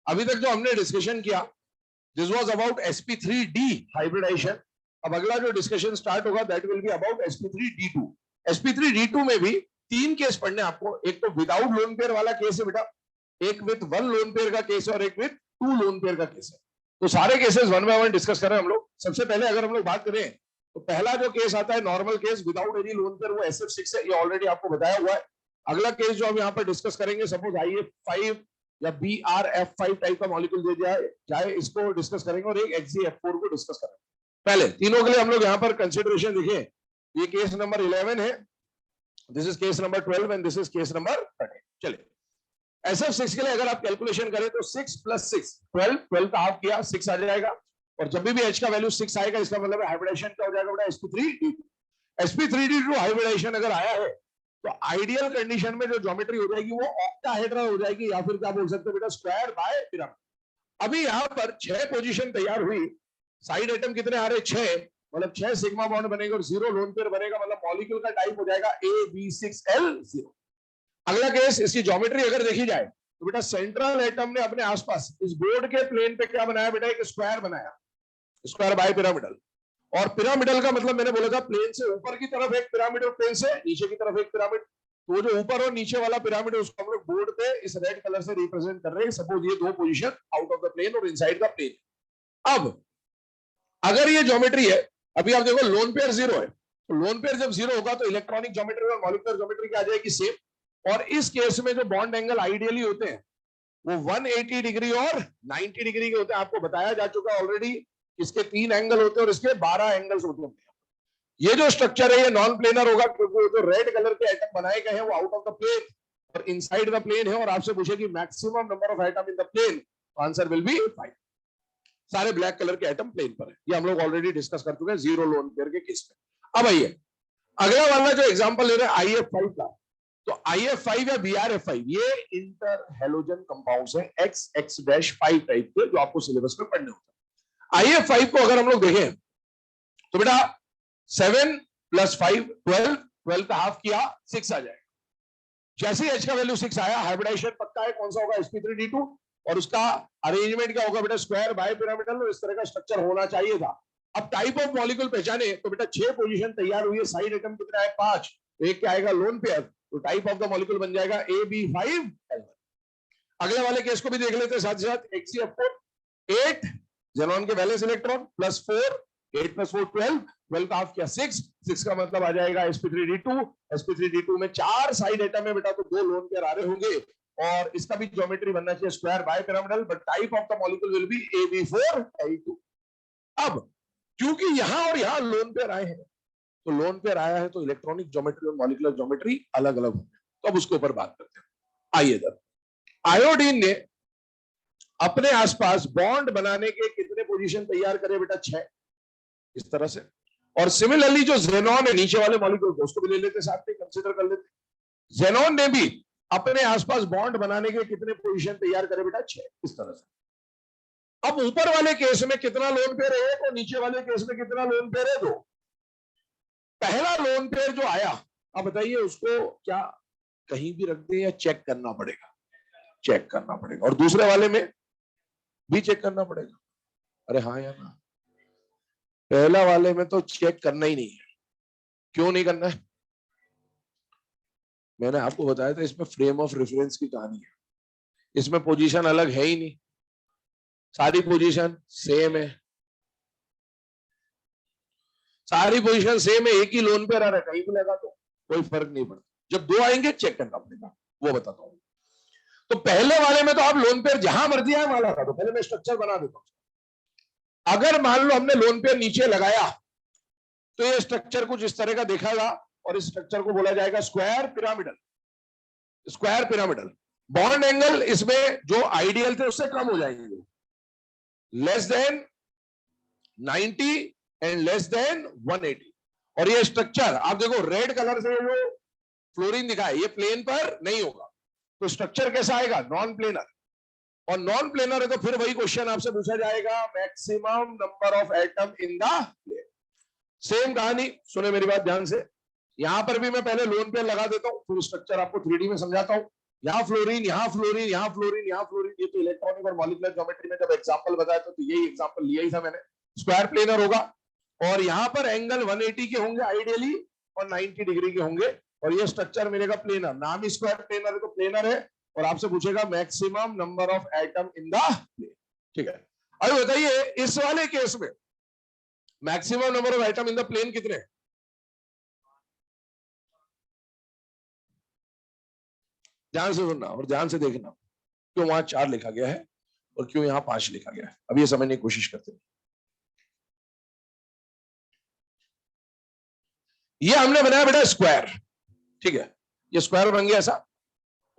अभी तक जो हमने डिस्कशन किया, this was about sp3d hybridisation. अब अगला जो डिस्कशन स्टार्ट होगा that will be about sp3d2। sp3d2 में भी 3 केस पढ़ने आपको। एक तो विदाउट लोन पेयर वाला केस है बेटा, एक विद 1 लोन पेयर का केस है, और एक विद 2 लोन पेयर का केस है। तो सारे केसेस 1 बाय 1 डिस्कस कर रहे हैं हम लोग। सबसे पहले अगर हम लोग बात करें तो पहला जो केस आता है normal case without any lone pair, वो SF6 है। ये ऑलरेडी आपको बताया हुआ है। अगला केस जो हम यहाँ पर डिस्कस करेंगे, सपोज IF5 या BRF5 टाइप का मॉलिक्यूल दे दिया जाए, इसको डिस्कस करेंगे, और एक XeF4 को डिस्कस करेंगे। पहले तीनों के लिए हम लोग यहाँ पर कंसिडरेशन देखें। ये केस नंबर 11 है, this is case number 12 and this is case number 13। चलिए, SF6 के लिए अगर आप कैलकुलेशन करें तो 6 + 6 12, 12 का हाफ किया 6 आ जाएगा। और जब भी H का वैल्यू 6 आएगा, इसका मतलब हाइब्रिडेशन क्या हो जाएगा बेटा, sp3d2। sp3d2 हाइब्रिडेशन अगर आया है तो आइडियल कंडीशन में जो ज्योमेट्री हो जाएगी वो ऑक्टाहेड्रल हो जाएगी, या फिर क्या बोल सकते हैं बेटा, स्क्वायर बाय पिरामिड। अभी यहाँ पर 6 पोजीशन तैयार हुई, साइड एटम कितने आ रहे, 6, मतलब 6 सिग्मा बॉन्ड बनेगा और 0 लोन पेयर बनेगा, मतलब मॉलिक्यूल का टाइप हो जाएगा AB6L0। अगला केस, इसकी ज्योमेट्री अगर देखी जाए तो बेटा सेंट्रल एटम ने अपने आसपास इस बोर्ड के प्लेन पे क्या बनाया बेटा, एक स्क्वायर बनाया, स्क्वायर बाय पिरामिडल। और पिरामिडल का मतलब मैंने बोला था प्लेन से ऊपर की तरफ एक पिरामिड और प्लेन से नीचे की तरफ एक पिरामिड। तो जो ऊपर और नीचे वाला पिरामिड है उसको हम लोग बोर्ड पे इस रेड कलर से रिप्रेजेंट कर रहे हैं। सपोज ये 2 position out of the plane और इनसाइड द प्लेन। अब अगर ये ज्योमेट्री है, अभी आप देखो लोन पेयर 0 है, तो लोन पेयर जब 0 होगा तो इलेक्ट्रॉनिक ज्योमेट्री और मॉलिक्यूलर ज्योमेट्री क्या आ जाएगी, सेम। और इस केस में जो बॉन्ड एंगल आइडियली होते हैं वो 180 डिग्री और 90 डिग्री के होते हैं। आपको बताया जा चुका है ऑलरेडी, इसके 3 एंगल होते हैं और इसके 12 एंगल्स होते हैं। ये जो स्ट्रक्चर है ये नॉन प्लेनर होगा, क्योंकि जो रेड कलर के एटम बनाए गए हैं वो आउट ऑफ द प्लेन और इनसाइड द प्लेन है, और आपसे पूछेगी maximum number of atom in the plane, तो आंसर विल बी 5। सारे ब्लैक कलर के एटम प्लेन पर है, ये हम लोग ऑलरेडी डिस्कस कर चुके हैं जीरो लोन पेयर के केस में। अब आइए अगला वाला जो एग्जांपल ले रहे हैं IF5 का, तो IF5 या BRF5 ये इंटर हेलोजन कंपाउंड्स हैं XX-5 टाइप के, जो आपको सिलेबस में पढ़ने होता है। IF5 को अगर हम लोग देखें तो बेटा 7 + 5 12, 12 का हाफ किया 6 आ जाएगा। जैसे ही H का वैल्यू 6 आया, हाइब्रिडाइजेशन पक्का है, कौन सा होगा, sp3d2, और उसका अरेंजमेंट क्या होगा बेटा, स्क्वायर बाय पिरामिडल, और इस तरह का स्ट्रक्चर होना चाहिए था। अब टाइप ऑफ मॉलिक्यूल पहचाने तो बेटा 6 पोजीशन तैयार हुई है, साइड एटम कितना है 5, तो एक क्या आएगा लोन पेयर, तो टाइप ऑफ द मॉलिक्यूल बन जाएगा AB5L1। अगले वाले केस को भी देख लेते हैं साथ ही साथ। HCF4 8 जेनॉन के वैलेंस इलेक्ट्रॉन प्लस 4, 8 + 4 12, 12 का हाफ किया 6, 6 का मतलब आ जाएगा sp3d2, sp3d2 में 4 साइड एटम है बेटा, तो 2 लोन पेयर आ रहे होंगे, और इसका भी ज्योमेट्री बनना चाहिए square by pyramidal, but type of the molecule will be AB4L2। अब क्योंकि यहां और यहां लोन पेयर आए हैं, तो लोन पेयर आया है तो इलेक्ट्रॉनिक ज्योमेट्री और मॉलिक्यूलर ज्योमेट्री अलग अलग होंगे, तो अब उसके ऊपर बात करते हैं। आइए इधर, आयोडीन ने अपने आसपास बॉन्ड बनाने के कितने पोजीशन तैयार करे बेटा, 6, इस तरह से। और सिमिलरली जो जेनॉन है, नीचे वाले मॉलिक्यूल को उसको भी ले लेते साथ में, कंसीडर कर लेते। जेनॉन ने भी अपने आसपास बॉन्ड बनाने के कितने पोजीशन तैयार करे बेटा, 6, इस तरह से। अब ऊपर वाले केस में कितना लोन पेयर है, और नीचे वाले केस में कितना लोन पेयर है, 2। पहला लोन पेयर जो आया, अब बताइए उसको क्या कहीं भी रख दे या चेक करना पड़ेगा, चेक करना पड़ेगा, और दूसरे वाले में भी चेक करना पड़ेगा। अरे हाँ या ना, पहला वाले में तो चेक करना ही नहीं है। क्यों नहीं करना है, मैंने आपको बताया था इसमें फ्रेम ऑफ रेफरेंस की कहानी है, इसमें पोजीशन अलग है ही नहीं, सारी पोजीशन सेम है, सारी पोजीशन सेम है, एक ही लोन पे आ रहा है, कहीं भी लगा तो कोई फर्क नहीं पड़ता। जब 2 आएंगे चेक करना पड़ेगा, वो बताता हूं। तो पहले वाले में तो आप लोन पेयर जहां मर्जी आए वहां लगा दो, पहले मैं स्ट्रक्चर बना देता हूं। अगर मान लो हमने लोन पेयर नीचे लगाया तो ये स्ट्रक्चर कुछ इस तरह का दिखाएगा, और इस स्ट्रक्चर को बोला जाएगा square pyramidal. Square pyramidal bond angle इसमें जो आइडियल थे उससे कम हो जाएंगे, less than 90 and less than 180। और ये स्ट्रक्चर आप देखो रेड कलर से जो फ्लोरीन दिखा है ये प्लेन पर नहीं होगा, तो स्ट्रक्चर कैसा आएगा, नॉन प्लेनर। और नॉन प्लेनर है तो फिर वही क्वेश्चन आपसे पूछा जाएगा, maximum number of atom in the plane. Same कहानी, सुने मेरी बात ध्यान से, यहां पर भी मैं पहले लोन पेयर लगा देता हूं, फिर स्ट्रक्चर आपको 3D में समझाता हूं। यहाँ फ्लोरीन, यहाँ फ्लोरीन, यहाँ फ्लोरीन, यहाँ फ्लोरीन, ये तो इलेक्ट्रॉनिक और मॉलिक्यूलर ज्योमेट्री में जब एग्जांपल बताया था तो यही एग्जांपल लिया ही था मैंने। स्क्वायर प्लेनर होगा, और यहाँ पर एंगल 180 के होंगे आइडियली, और 90 डिग्री के होंगे, और ये स्ट्रक्चर मिलेगा प्लेनर, नाम ही स्क्वायर प्लेनर है तो प्लेनर है, और आपसे पूछेगा maximum number of atom in the plane. ठीक है, अब बताइए इस वाले केस में maximum number of atom in the plane कितने हैं? ध्यान से सुनना और ध्यान से देखना, क्यों वहां 4 लिखा गया है और क्यों यहां 5 लिखा गया है, अब ये समझने की कोशिश करते हैं। ये हमने बनाया बेटा स्क्वायर, ठीक है, ये स्क्वायर बन गया ऐसा,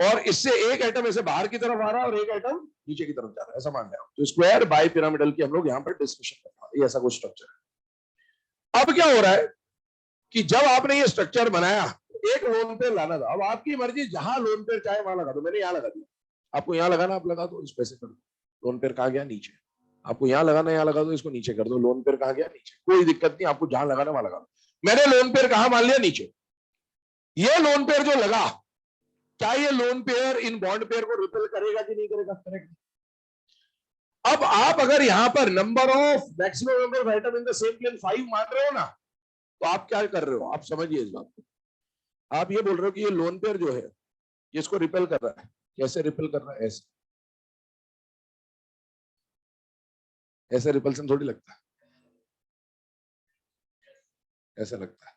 और इससे एक एटम ऐसे बाहर की तरफ आ रहा है और एक एटम नीचे की तरफ जा रहा है, ऐसा मान लिया। तो स्क्वायर बाय पिरामिडल की हम लोग यहाँ पर डिस्कशन कर रहे हैं, ये ऐसा कुछ स्ट्रक्चर है। अब क्या हो रहा है कि जब आपने ये स्ट्रक्चर बनाया, एक लोन पेयर लाना था, अब आपकी मर्जी जहां लोन पेयर चाहे वहां लगा दो, मैंने यहाँ लगा दिया, आपको यहाँ लगाना आप लगा दो, इस पैसे कर दो, लोन पेयर कहाँ गया नीचे, आपको यहाँ लगाना यहाँ लगा दो, इसको नीचे कर दो, लोन पेयर कहाँ गया नीचे, कोई दिक्कत नहीं, आपको जहां लगाना वहां लगा दो। मैंने लोन पेयर कहाँ मान लिया, नीचे। ये लोन पेयर जो लगा, क्या ये lone pair in bond pair को रिपेल करेगा कि नहीं करेगा, करेगा। अब आप अगर यहां पर number of maximum number of atom in the same plane 5 मान रहे हो ना, तो आप क्या कर रहे हो, आप समझिए इस बात को। आप ये बोल रहे हो कि ये लोन पेयर जो है ये इसको रिपेल कर रहा है, कैसे रिपेल कर रहा है, ऐसे, ऐसे रिपल्सन थोड़ी लगता है, ऐसा लगता है।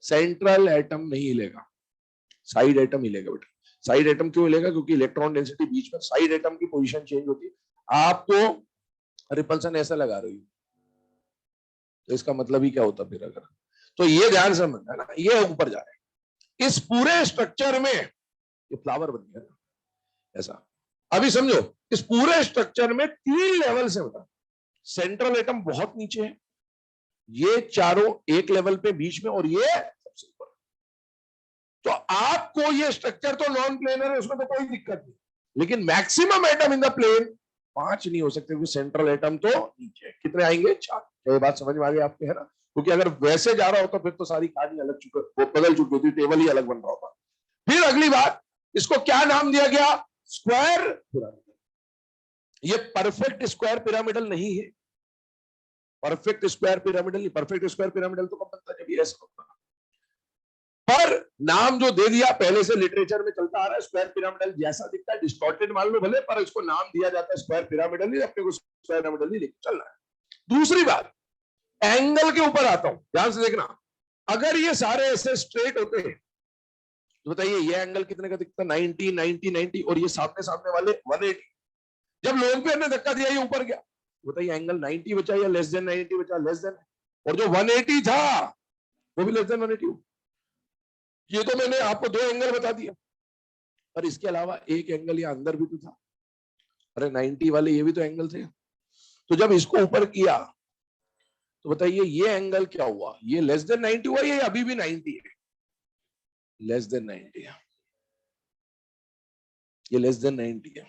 सेंट्रल एटम नहीं हिलेगा, साइड एटम हिलेगा बेटा। साइड एटम क्यों हिलेगा? क्योंकि इलेक्ट्रॉन डेंसिटी बीच में, साइड एटम की पोजीशन चेंज होती है। आप तो रिपल्सन ऐसा लगा रही हो, तो इसका मतलब ही क्या होता फिर? अगर तो ये ध्यान से समझना है ना, ये ऊपर जा रहा है इस पूरे स्ट्रक्चर में, ये फ्लावर बन गया ना ऐसा। अभी समझो, इस पूरे स्ट्रक्चर में 3 लेवल से बता, सेंट्रल एटम बहुत नीचे है, ये चारों एक लेवल पे बीच में, और ये सबसे ऊपर। तो आपको ये स्ट्रक्चर तो नॉन प्लेनर है, उसमें तो कोई दिक्कत नहीं, लेकिन maximum atom in the plane 5 नहीं हो सकते, क्योंकि सेंट्रल एटम तो नीचे है। कितने आएंगे? 4। ये बात समझ में आ गई आपके, है ना? क्योंकि अगर वैसे जा रहा होता फिर तो सारी कहानी अलग चुकी, बदल चुकी होती, टेबल ही अलग बन रहा होता। फिर अगली बात, इसको क्या नाम दिया गया? Square pyramidal. ये परफेक्ट स्क्वायर पिरामिडल नहीं है, perfect square pyramidal. Perfect square pyramidal तो कब बनता है? जब ये ऐसा होता है। पर नाम जो दे दिया, पहले से लिटरेचर में चलता आ रहा है, स्क्वायर पिरामिडल जैसा दिखता है, डिस्टॉर्टेड मान लो भले, पर इसको नाम दिया जाता है स्क्वायर पिरामिडल ही, अपने को स्क्वायर पिरामिडल ही लेके चलना है। दूसरी बात, एंगल के ऊपर आता हूं, ध्यान से देखना। अगर ये सारे ऐसे स्ट्रेट होते हैं तो बताइए ये एंगल कितने का दिखता है? 90, 90, 90, और ये सामने सामने वाले 180। जब लोन पेयर ने धक्का दिया, ये ऊपर गया, बताइए एंगल 90 बचा या लेस देन 90 बचा? Less than. और जो 180 था वो भी लेस देन 180। ये तो मैंने आपको 2 एंगल बता दिया, पर इसके अलावा एक एंगल यहाँ अंदर भी तो था। अरे 90 वाले ये भी तो एंगल थे। तो जब इसको ऊपर किया तो बताइए ये एंगल क्या हुआ? ये लेस देन 90 हुआ, ये अभी भी 90 है? लेस देन 90 है, ये लेस देन 90 है।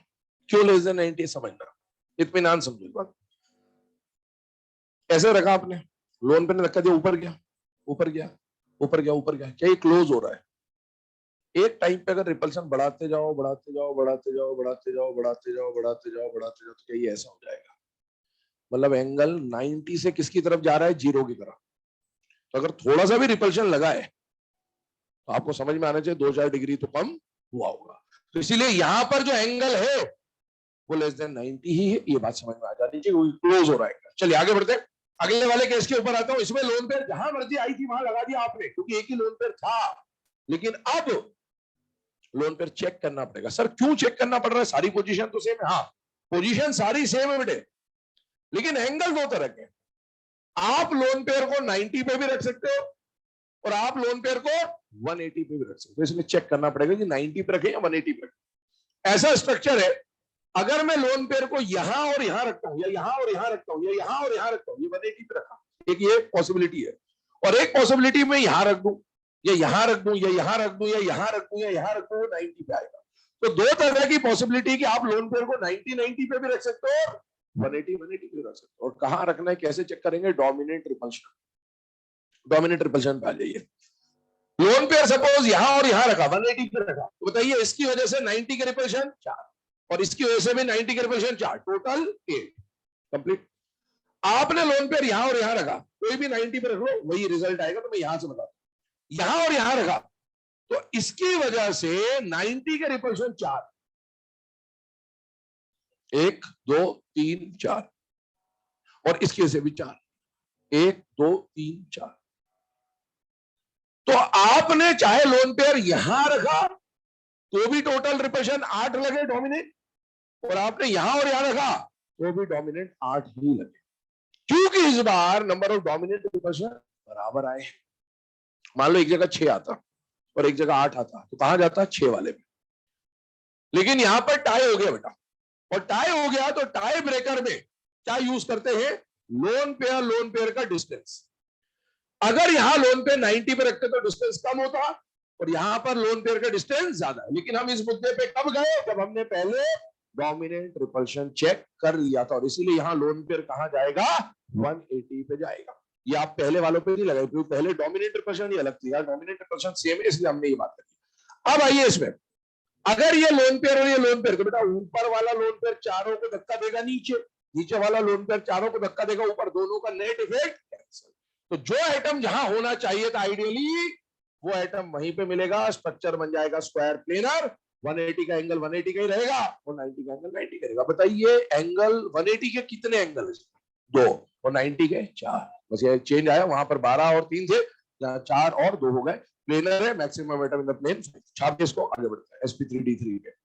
क्यों लेस देन 90 है समझना, इत्मीनान समझो इस बात। ऐसे रखा आपने, लोन पे ने धक्का दिया, ऊपर गया, ऊपर गया, ऊपर गया, ऊपर गया, क्या ये क्लोज हो रहा है? एक टाइम पे अगर रिपल्शन बढ़ाते जाओ, बढ़ाते जाओ, बढ़ाते जाओ, बढ़ाते जाओ, बढ़ाते जाओ, बढ़ाते जाओ, बढ़ाते जाओ, तो क्या ये ऐसा हो जाएगा? मतलब एंगल 90 से किसकी तरफ जा रहा है? 0 की तरफ। तो अगर थोड़ा सा भी रिपल्शन लगा है तो आपको समझ में आना चाहिए 2-4 डिग्री तो कम हुआ होगा। तो इसीलिए यहां पर जो एंगल है वो लेस देन 90 ही है, ये बात समझ में आ जानी चाहिए, क्लोज हो रहा है। चलिए आगे बढ़ते हैं, अगले वाले केस के ऊपर आता हूं। इसमें लोन पेयर जहां मर्जी आई थी वहां लगा दिया आपने, क्योंकि एक ही लोन पेयर था। लेकिन अब लोन पेयर चेक करना पड़ेगा। सर क्यों चेक करना पड़ रहा है? सारी पोजीशन तो सेम है। हाँ, पोजीशन सारी सेम है बेटे, लेकिन एंगल 2 तरह के। आप लोन पेयर को 90 पे भी रख सकते हो और आप लोन पेयर को 180 पे भी रख सकते हो। इसमें चेक करना पड़ेगा कि 90 पे रखें या 180 पे रखें। ऐसा स्ट्रक्चर है, अगर मैं लोन पेयर को यहां और यहां रखता हूं, या यहां और यहां रखता हूं, या यहां और यहां रखता हूं, ये 180 पे रखा, एक ये पॉसिबिलिटी है। और एक पॉसिबिलिटी में यहां रख दूं, या यहां रख दूं, या यहां रख दूं, या यहां रख दूं, या यहां रख दूं, वो 90 पे आएगा। तो 2 तरह की पॉसिबिलिटी कि आप लोन पेयर को 90 पे भी रख सकते हो और 180 पे भी रख सकते हो। और कहां रखना है, कैसे चेक करेंगे? Dominant repulsion. डोमिनेंट रिपल्शन पे आ जाइए। लोन पेयर सपोज यहां और यहां रखा, 180 पे रखा, तो बताइए इसकी वजह से 90 के रिपल्शन 4, और इसकी वजह से भी 90 के रिपल्शन 4, टोटल 8 कंप्लीट। आपने लोन पेयर यहां और यहां रखा, कोई भी 90 पे रख लो वही रिजल्ट आएगा। तो मैं यहां से बताता हूं, यहां और यहां रखा तो इसकी वजह से 90 के रिपल्शन 4, 1 2 3 4, और इसकी वजह से भी 4, 1 2 3 4। तो आपने चाहे लोन पेयर यहां रखा तो भी टोटल रिपल्शन 8 लगे डोमिनेट, और आपने यहां और यहां रखा तो भी डोमिनेट 8 ही लगे, क्योंकि इस बार नंबर ऑफ डोमिनेट रिपल्शन बराबर आए। मान लो एक जगह 6 आता और एक जगह 8 आता, तो कहां जाता? 6 वाले में। लेकिन यहां पर टाई हो गया बेटा, और टाई हो गया तो टाई ब्रेकर में क्या यूज करते हैं? लोन पेयर का डिस्टेंस। अगर यहां लोन पेयर 90 पे रखते तो डिस्टेंस कम होता, और यहां पर लोन पेयर का डिस्टेंस ज्यादा है। लेकिन हम इस मुद्दे पे कब गए? जब हमने पहले डोमिनेंट रिपल्शन चेक कर लिया था, और इसीलिए यहां लोन पेयर कहां जाएगा? 180 पे जाएगा। ये आप पहले वालों पे नहीं लगाए, क्योंकि पहले डोमिनेंट रिपल्शन ही अलग थी, यार डोमिनेंट रिपल्शन सेम है, इसलिए हमने ये बात करी। अब आइए इसमें, अगर ये लोन पेयर और ये लोन पेयर, तो बेटा ऊपर वाला लोन पेयर चारों को धक्का देगा नीचे, नीचे वाला लोन पेयर चारों को धक्का देगा ऊपर, दोनों का नेट इफेक्ट कैंसिल। तो जो एटम जहां होना चाहिए था आइडियली, वो एटम वहीं पे मिलेगा, स्ट्रक्चर बन जाएगा स्क्वायर प्लेनर। 180 का एंगल 180 का ही रहेगा और 90 का एंगल 90 का रहेगा। बताइए एंगल 180 के कितने एंगल है? 2, और 90 के 4। बस ये चेंज आया, वहां पर 12 और 3 थे, यहाँ 4 और 2 हो गए, प्लेनर है, maximum momentum in the plane, छाप के इसको आगे बढ़ते हैं sp3d3 के।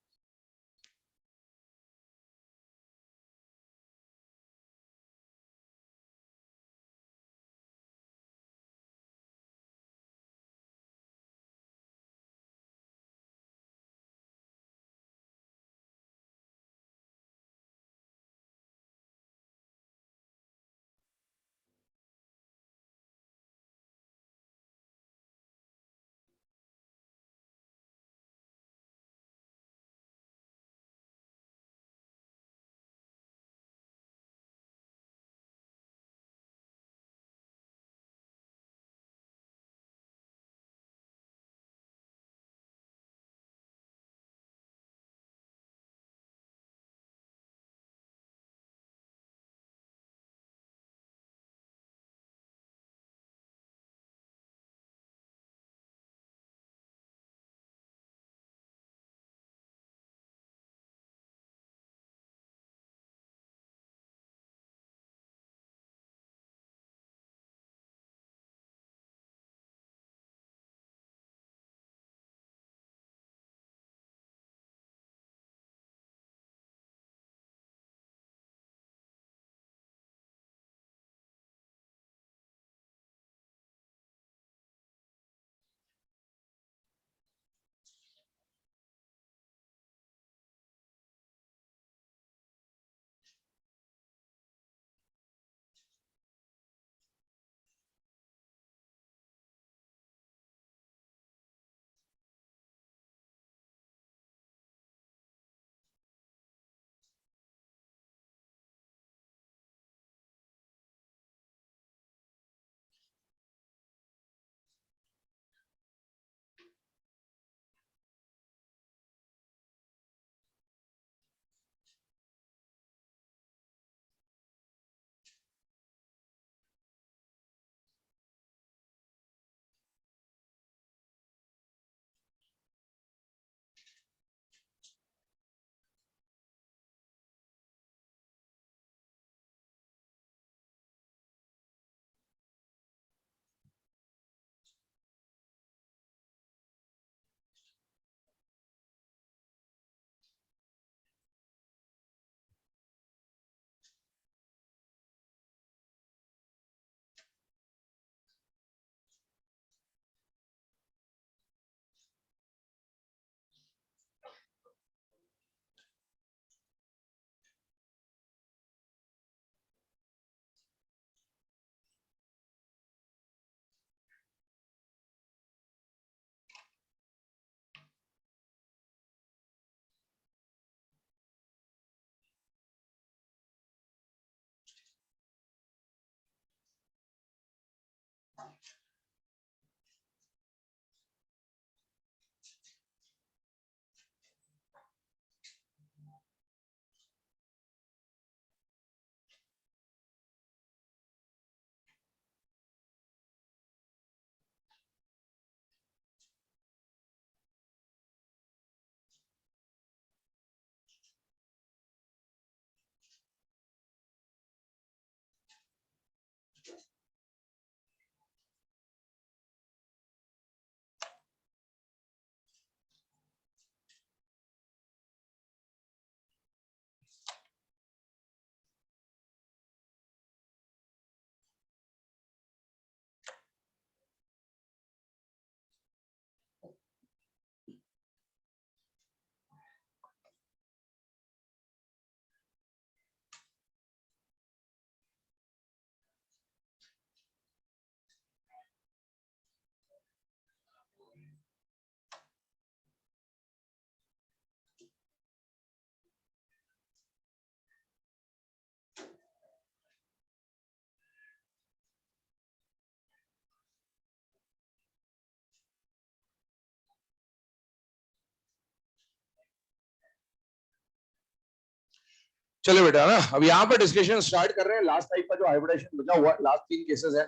चलो बेटा ना, अब यहाँ पर डिस्कशन स्टार्ट कर रहे हैं लास्ट टाइप का जो हाइब्रिडेशन बचा हुआ है, लास्ट 3 केसेस है,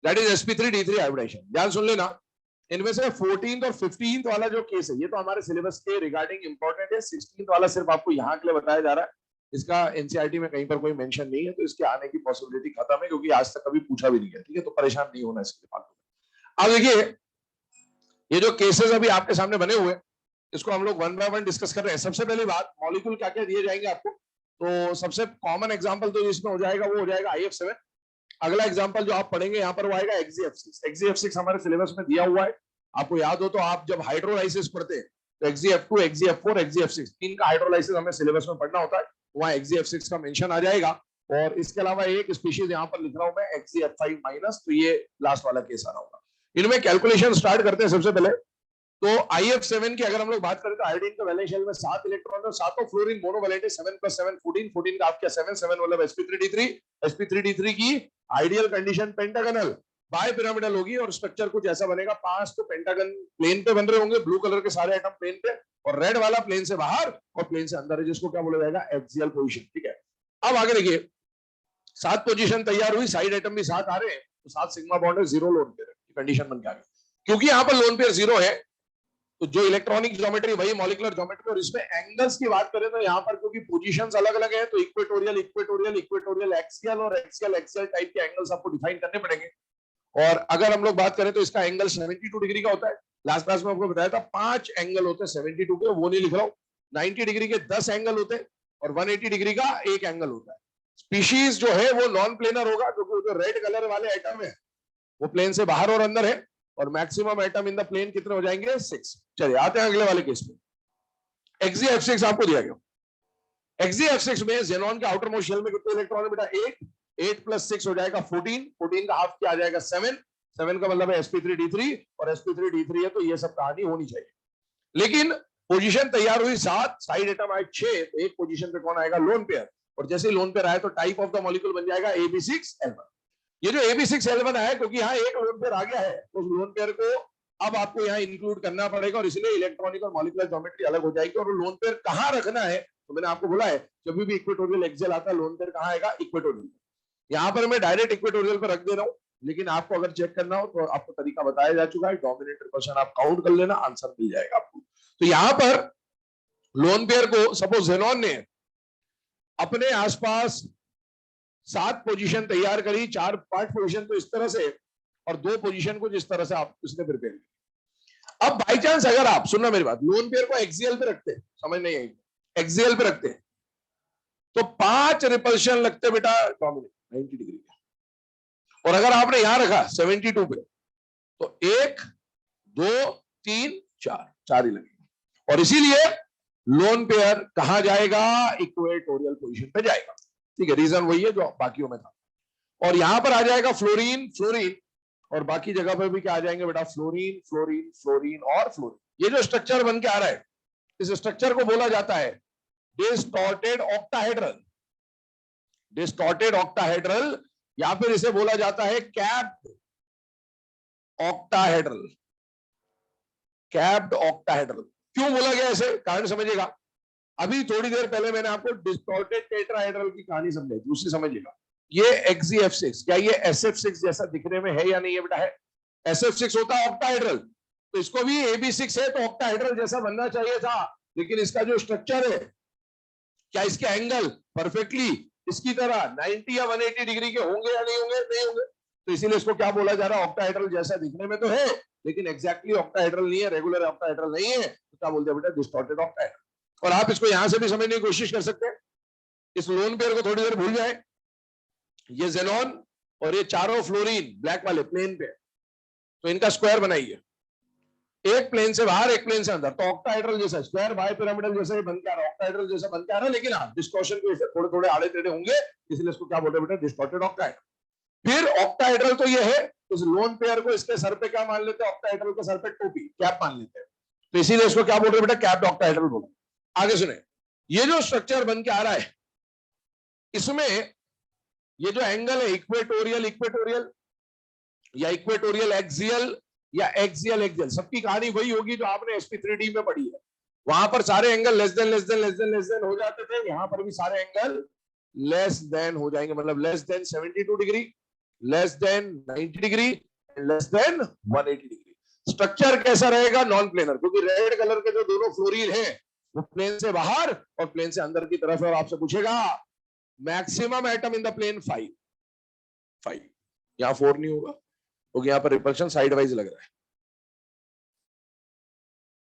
दैट इज sp3d3 हाइब्रिडेशन। ध्यान सुन लेना, इनमें से 14th और 15th वाला जो केस है ये तो हमारे सिलेबस के रिगार्डिंग इंपॉर्टेंट है, 16th वाला सिर्फ आपको यहाँ के लिए बताया जा रहा है, इसका एनसीईआरटी में कहीं पर कोई मेंशन नहीं है, तो इसके आने की पॉसिबिलिटी खत्म है, क्योंकि आज तक कभी पूछा भी नहीं है, ठीक है, तो परेशान नहीं होना इसके फालतू में। अब देखिए ये जो केसेस अभी आपके सामने बने हुए हैं इसको हम लोग वन बाय वन डिस्कस कर रहे हैं। सबसे पहली बात, मॉलिक्यूल क्या क्या दिए जाएंगे आपको, तो सबसे कॉमन एग्जांपल तो इसमें हो जाएगा वो हो जाएगा IF7। अगला एग्जांपल जो आप पढ़ेंगे यहाँ पर वो आएगा XeF6। XeF6 हमारे सिलेबस में दिया हुआ है, आपको याद हो तो आप जब हाइड्रोलाइसिस पढ़ते हैं तो XeF2, XeF4, XeF6 तीन का हाइड्रोलाइसिस हमें सिलेबस में पढ़ना होता है, वहां XeF6 का मेंशन आ जाएगा। और इसके अलावा एक स्पीशीज यहाँ पर लिख रहा हूं मैं XeF5 माइनस, तो ये लास्ट वाला केस आ रहा होगा। इनमें कैलकुलेशन स्टार्ट करते हैं सबसे पहले। तो IF7 की अगर हम लोग बात करें तो आयोडीन का वैलेंस शेल में 7 इलेक्ट्रॉन है, सातों फ्लोरीन मोनोवैलेंट है, 7 + 7 14, 14 का आपका 7 7 मतलब sp3d3। sp3d3 की ideal condition pentagonal bipyramidal होगी और स्ट्रक्चर कुछ ऐसा बनेगा, 5 तो पेंटागन प्लेन पे बन रहे होंगे, ब्लू कलर के सारे एटम प्लेन पे, और रेड वाला प्लेन से बाहर और प्लेन से अंदर है, जिसको क्या बोला जाएगा एक्सियल पोजीशन। ठीक है, अब आगे देखिए 7 पोजीशन तैयार हुई, साइड एटम भी 7 आ रहे हैं, तो 7 सिग्मा बॉन्ड है, 0 लोन पेयर कंडीशन बन के आ गई। क्योंकि यहाँ पर लोन पेयर 0 है तो जो इलेक्ट्रॉनिक ज्योमेट्री वही मॉलिक्यूलर ज्योमेट्री, और इसमें एंगल्स की बात करें तो यहाँ पर क्योंकि पोजीशंस अलग अलग है तो इक्वेटोरियल इक्वेटोरियल इक्वेटोरियल एक्सियल और एक्सियल एक्सियल टाइप के एंगल्स आपको डिफाइन करने पड़ेंगे। और अगर हम लोग बात करें तो इसका एंगल 72 डिग्री का होता है। लास्ट क्लास में आपको बताया था 5 एंगल होते हैं 72 के, वो नहीं लिख रहा हूँ। 90 डिग्री के 10 एंगल होते हैं और 180 डिग्री का एक एंगल होता है। स्पीशीज जो है वो नॉन प्लेनर होगा क्योंकि जो रेड कलर वाले आइटम है वो प्लेन से बाहर और अंदर है, और maximum atom in the plane कितने हो जाएंगे 6। चलिए आते हैं अगले वाले केस में। XeF6 आपको दिया गया। XeF6 में जेनॉन के आउटर मोस्ट शेल में कितने इलेक्ट्रॉन है बेटा 8, 8 + 6 हो जाएगा 14, 14 का हाफ क्या आ जाएगा 7, 7 का मतलब है sp3d3, और sp3d3 है तो ये सब कहानी होनी चाहिए। लेकिन पोजीशन तैयार हुई 7, साइड एटम आए 6, तो एक पोजीशन पे कौन आएगा लोन पेयर, और जैसे ही लोन पेयर आए तो टाइप ऑफ द मॉलिक्यूल बन जाएगा AB6L1। ये जो AB6L1 है क्योंकि यहाँ एक लोन पेयर आ गया है तो लोन पेयर को अब आपको यहाँ इंक्लूड करना पड़ेगा, और इसलिए इलेक्ट्रॉनिक और मॉलिक्यूलर ज्योमेट्री अलग हो जाएगी। और लोन पेयर कहाँ रखना है तो मैंने आपको बोला है जब भी इक्वेटोरियल एक्सियल आता है लोन पेयर कहाँ आएगा इक्वेटोरियल। यहाँ पर मैं डायरेक्ट इक्वेटोरियल पर रख दे रहा हूँ, लेकिन आपको अगर चेक करना हो तो आपको तरीका बताया जा चुका है, डोमिनेटर क्वेश्चन आप काउंट कर लेना, आंसर मिल जाएगा आपको। तो यहाँ पर लोन पेयर को सपोज जेनॉन ने अपने आसपास 7 पोजीशन तैयार करी, 5 पोजीशन तो इस तरह से और 2 पोजीशन को जिस तरह से आप इसने प्रिपेयर की। अब बाई चांस अगर आप सुनना मेरी बात, लोन पेयर को एक्सियल पे रखते हैं, समझ नहीं आई, एक्सियल पे रखते हैं तो 5 रिपल्शन लगते बेटा डोमिनेट 90 डिग्री के, और अगर आपने यहां रखा 72 पे तो 1 2 3 4 ही लगेंगे, और इसीलिए लोन पेयर कहां जाएगा इक्वेटोरियल पोजीशन पे जाएगा। ठीक है, रीजन वही है जो बाकियों में था। और यहां पर आ जाएगा फ्लोरीन फ्लोरीन, और बाकी जगह पर भी क्या आ जाएंगे बेटा फ्लोरीन फ्लोरीन फ्लोरीन और फ्लोरीन। ये जो स्ट्रक्चर बन के आ रहा है इस स्ट्रक्चर को बोला जाता है डिस्टॉर्टेड ऑक्टाहेड्रल, डिस्टॉर्टेड ऑक्टाहेड्रल, या फिर इसे बोला जाता है कैप्ड ऑक्टाहेड्रल, कैप्ड ऑक्टाहेड्रल। क्यों बोला गया ऐसे, कारण समझिएगा। अभी थोड़ी देर पहले मैंने आपको डिस्टॉर्टेड टेट्राहेड्रल की कहानी समझाई, दूसरी समझिएगा। ये XeF6 क्या ये SF6 जैसा दिखने में है या नहीं है बेटा, है। SF6 होता है ऑक्टाहेड्रल, तो इसको भी AB6 है तो ऑक्टाहेड्रल जैसा बनना चाहिए था, लेकिन इसका जो स्ट्रक्चर है क्या इसके एंगल परफेक्टली इसकी तरह 90 या 180 डिग्री के होंगे या नहीं होंगे, नहीं होंगे, तो इसीलिए इसको क्या बोला जा रहा है ऑक्टाहेड्रल जैसा दिखने में तो है लेकिन एग्जैक्टली ऑक्टाहेड्रल नहीं है, रेगुलर ऑक्टाहेड्रल नहीं है, तो क्या बोलते हैं बेटा डिस्टॉर्टेड ऑक्टाहेड्रल। और आप इसको यहां से भी समझने की कोशिश कर सकते हैं। इस लोन पेयर को थोड़ी देर भूल जाए, ये जेनॉन और ये चारों फ्लोरीन ब्लैक वाले प्लेन पे, तो इनका स्क्वायर बनाइए, एक प्लेन से बाहर एक प्लेन से अंदर, तो ऑक्टाहेड्रल जैसा स्क्वायर बाय पिरामिडल जैसा ही बन के आ रहा है, ऑक्टाहेड्रल जैसा बन के आ रहा है, लेकिन हाँ डिस्टॉर्शन के वजह से थोड़े थोड़े आड़े टेढ़े होंगे, इसलिए इसको क्या बोलते हैं बेटा डिस्टॉर्टेड ऑक्टाहेड्रल। फिर ऑक्टाहेड्रल तो ये है, उस लोन पेयर को इसके सर पे क्या मान लेते हैं, ऑक्टाहेड्रल के सर पे टोपी कैप मान लेते हैं, तो इसीलिए इसको क्या बोल रहे हैं बेटा कैप्ड ऑक्टाहेड्रल बोलो। आगे सुने, ये जो स्ट्रक्चर बन के आ रहा है इसमें ये जो एंगल है इक्वेटोरियल इक्वेटोरियल या इक्वेटोरियल एक्सियल या एक्सियल एक्सियल, सबकी कहानी वही होगी जो आपने sp3d में पढ़ी है। वहां पर सारे angle less than less than less than less than हो जाते थे, यहां पर भी सारे एंगल लेस देन हो जाएंगे, मतलब less than 72 degree, less than 90 degree, less than 180 degree. Structure कैसा रहेगा, नॉन प्लेनर, क्योंकि रेड कलर के जो दोनों फ्लोरीन है वो प्लेन से बाहर और प्लेन से अंदर की तरफ है। और आपसे पूछेगा maximum atom in the plane 5, 5, यहां 4 नहीं होगा, क्योंकि यहाँ पर रिपल्शन साइड वाइज लग रहा है,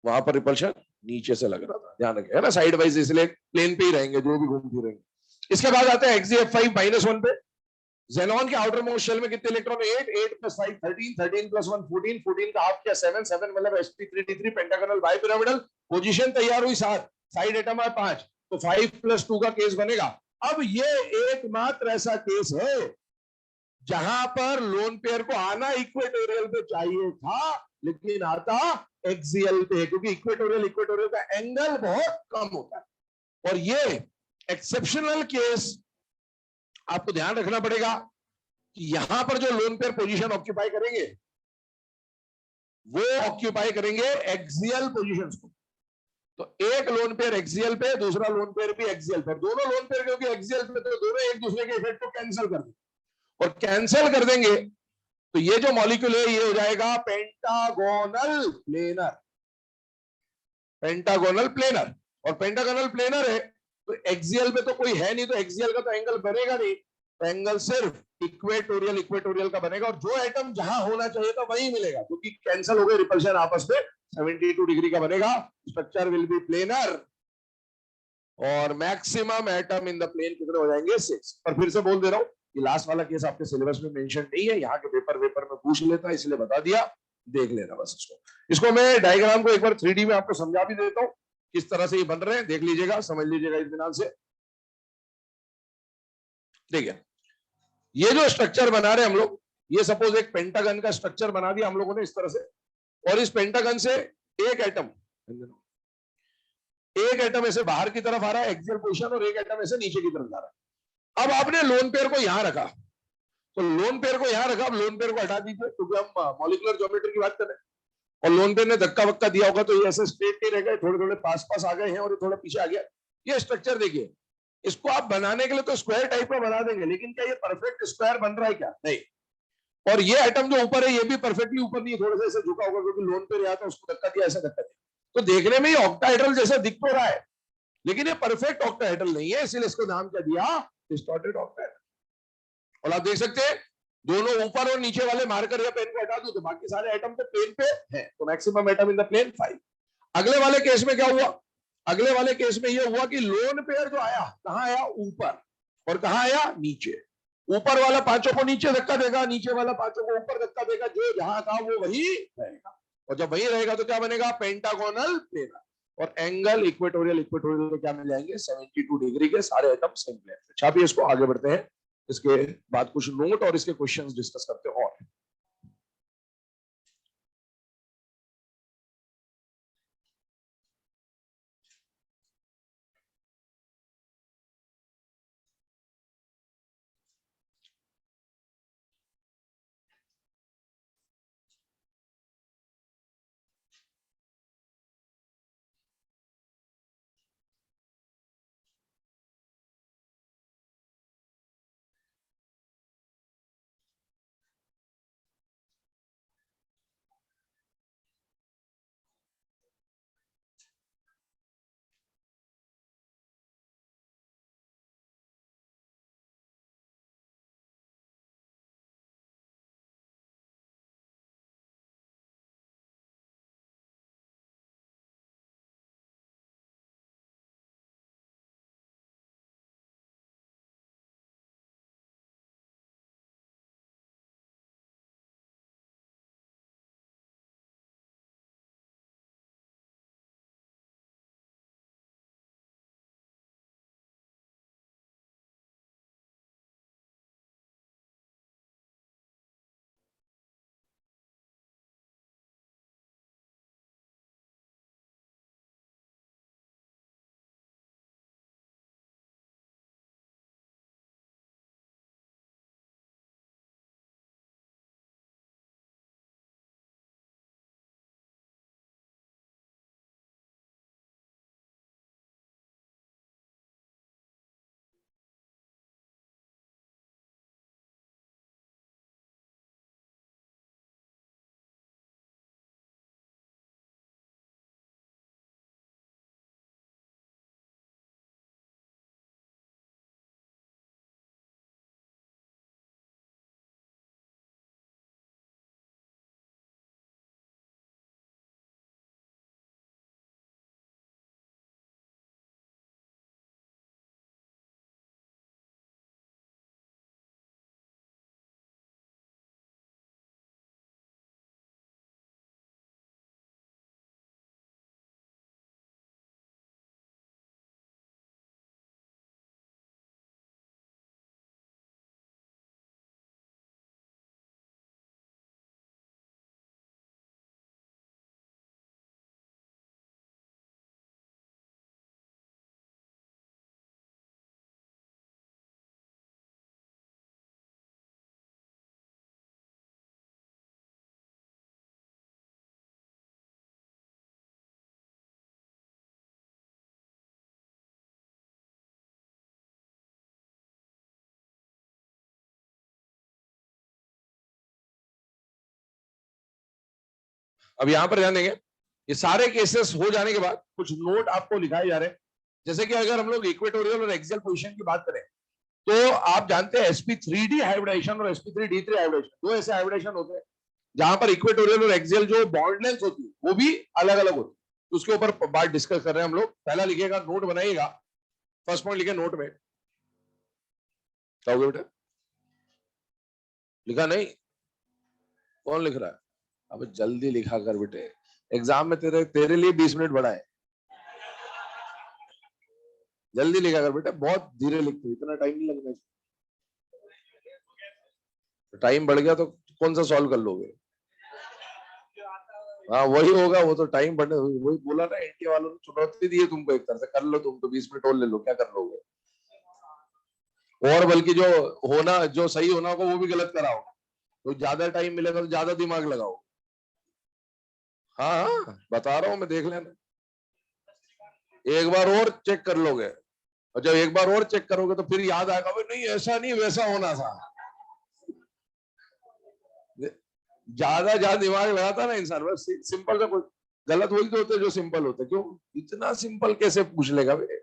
वहां पर रिपल्शन नीचे से लग रहा था, ध्यान रखें, है ना, साइड वाइज, इसलिए प्लेन पे ही रहेंगे जो भी घूमती रहेंगे। इसके बाद आते हैं XeF5 -1 पे। जेनॉन के आउटर मोस्ट शेल में कितने इलेक्ट्रॉन? 8, 8 + 5 13, 13 + 1 14, 14 का हाफ किया 7, 7 मतलब sp3d3 पेंटागोनल बाइपिरामिडल। पोजीशन तैयार हुई 7, साइड एटम है 5, तो 5 + 2 का केस बनेगा। अब ये एकमात्र ऐसा केस है जहां पर लोन पेयर को आना इक्वेटोरियल पे चाहिए था, लेकिन आता एक्सियल पे, क्योंकि इक्वेटोरियल इक्वेटोरियल का एंगल बहुत कम होता है। और ये एक्सेप्शनल केस आपको ध्यान रखना पड़ेगा कि यहां पर जो लोन पेयर पोजीशन ऑक्यूपाई करेंगे वो ऑक्यूपाई करेंगे एक्सियल पोजीशंस को। तो एक लोन पेयर एक्सियल पे, दूसरा लोन पेयर भी एक्सियल पे, दोनों लोन पेयर क्योंकि एक्सियल पे, तो दोनों एक दूसरे के इफेक्ट को कैंसिल कर देंगे। और कैंसिल कर देंगे तो ये जो मॉलिक्यूल है ये हो जाएगा पेंटागोनल प्लेनर, पेंटागोनल प्लेनर। और पेंटागोनल प्लेनर है तो एक्सियल पे तो कोई है नहीं, तो एक्सियल का तो एंगल बनेगा नहीं, तो एंगल सिर्फ इक्वेटोरियल इक्वेटोरियल का बनेगा, और जो एटम जहां होना चाहिए था वहीं मिलेगा, क्योंकि कैंसिल हो गए रिपल्शन आपस में, 72 डिग्री का बनेगा। स्ट्रक्चर विल बी प्लेनर और maximum atom in the plane कितने हो जाएंगे? 6। पर फिर से बोल दे रहा हूं, ये लास्ट वाला केस आपके सिलेबस में मेंशन नहीं है, यहाँ के पेपर में पूछ लेता है, इसलिए बता दिया, देख लेना बस इसको मैं डायग्राम को एक बार 3D में आपको समझा भी देता हूं किस तरह से ये बन रहे हैं, देख लीजिएगा, समझ लीजिएगा इत्मीनान से। देखिए ये जो स्ट्रक्चर बना रहे हम लोग, ये सपोज एक पेंटागन का स्ट्रक्चर बना दिया हम लोगों ने इस तरह से, और इस पेंटागन से एक एटम ऐसे बाहर की तरफ आ रहा है एक्सियल पोजीशन, और एक एटम ऐसे नीचे की तरफ जा रहा है। अब आपने लोन पेयर को यहां रखा, तो लोन पेयर को यहां रखा, अब लोन पेयर को हटा दीजिए क्योंकि हम मॉलिक्यूलर ज्योमेट्री की बात कर रहे हैं, और लोन पेयर ने धक्का वक्का दिया होगा तो ये ऐसे स्ट्रेट नहीं रह गए, थोड़े थोड़े पास पास आ गए हैं और ये थोड़ा पीछे आ गया। ये स्ट्रक्चर देखिए, इसको आप बनाने के लिए तो स्क्वायर टाइप में बना देंगे, लेकिन क्या ये परफेक्ट स्क्वायर बन रहा है? क्या नहीं। और ये एटम जो ऊपर है ये भी परफेक्टली ऊपर नहीं, थोड़ा सा ऐसे झुका होगा क्योंकि लोन पेयर यहाँ था, उसको धक्का दिया, ऐसा धक्का दिया, तो देखने में ये ऑक्टाहेड्रल जैसा दिख तो रहा है, लेकिन ये परफेक्ट ऑक्टाहेड्रल नहीं है, इसलिए इसको नाम क्या दिया? Distorted octahedral. और आप देख सकते हैं दोनों ऊपर और नीचे वाले मार्कर या पेन को हटा दो तो बाकी सारे एटम तो प्लेन पे हैं, तो maximum atom in the plane 5। अगले वाले केस में क्या हुआ? अगले वाले केस में यह हुआ कि लोन पेयर जो आया कहां आया? ऊपर। और कहां आया? नीचे। ऊपर वाला पांचों को नीचे धक्का देगा, नीचे वाला पांचों को ऊपर धक्का देगा, जो जहां था वो वही रहेगा, और जब वही रहेगा तो क्या बनेगा? Pentagonal planar. और एंगल इक्वेटोरियल इक्वेटोरियल में क्या मिल जाएंगे? 72 डिग्री के सारे एटम सेम प्लेन पे। छापिए इसको, आगे बढ़ते हैं, इसके बाद कुछ नोट और इसके क्वेश्चंस डिस्कस करते हैं और अब यहां पर ध्यान देंगे, ये सारे केसेस हो जाने के बाद कुछ नोट आपको लिखाए जा रहे हैं। जैसे कि अगर हम लोग इक्वेटोरियल और एक्सियल पोजीशन की बात करें, तो आप जानते हैं sp3d हाइब्रिडाइजेशन और sp3d3 हाइब्रिडाइजेशन, दो ऐसे हाइब्रिडाइजेशन होते हैं जहां पर इक्वेटोरियल और एक्सियल जो बॉन्ड लेंथ होती है वो भी अलग अलग होती है। तो उसके ऊपर बात डिस्कस कर रहे हैं हम लोग। पहला लिखिएगा, नोट बनाइएगा, फर्स्ट पॉइंट लिखे नोट में। क्या हो गया बेटा, लिखा नहीं? कौन लिख रहा है? अब जल्दी लिखा कर बेटे, एग्जाम में तेरे तेरे लिए 20 मिनट बढ़ा है। जल्दी लिखा कर बेटा, बहुत धीरे लिखते, इतना टाइम नहीं लगना चाहिए। टाइम बढ़ गया तो कौन सा सॉल्व कर लोगे? हाँ वही होगा, वो तो टाइम बढ़ने, वही बोला ना, एनटीए वालों ने चुनौती दी है तुमको, एक तरह से कर लो तुम तो, 20 मिनट और ले लो, क्या कर लोगे? और बल्कि जो होना, जो सही होना होगा वो भी गलत कराओ, तो ज्यादा टाइम मिलेगा तो ज्यादा दिमाग लगाओ। हाँ हाँ बता रहा हूं मैं, देख लेना, एक बार और चेक कर लोगे, और जब एक बार और चेक करोगे तो फिर याद आएगा, नहीं ऐसा नहीं वैसा होना था। ज्यादा ज्यादा दिमाग लगाता ना इंसान, बस सिंपल सा कुछ गलत वही तो होते जो सिंपल होते, क्यों इतना सिंपल कैसे पूछ लेगा बे?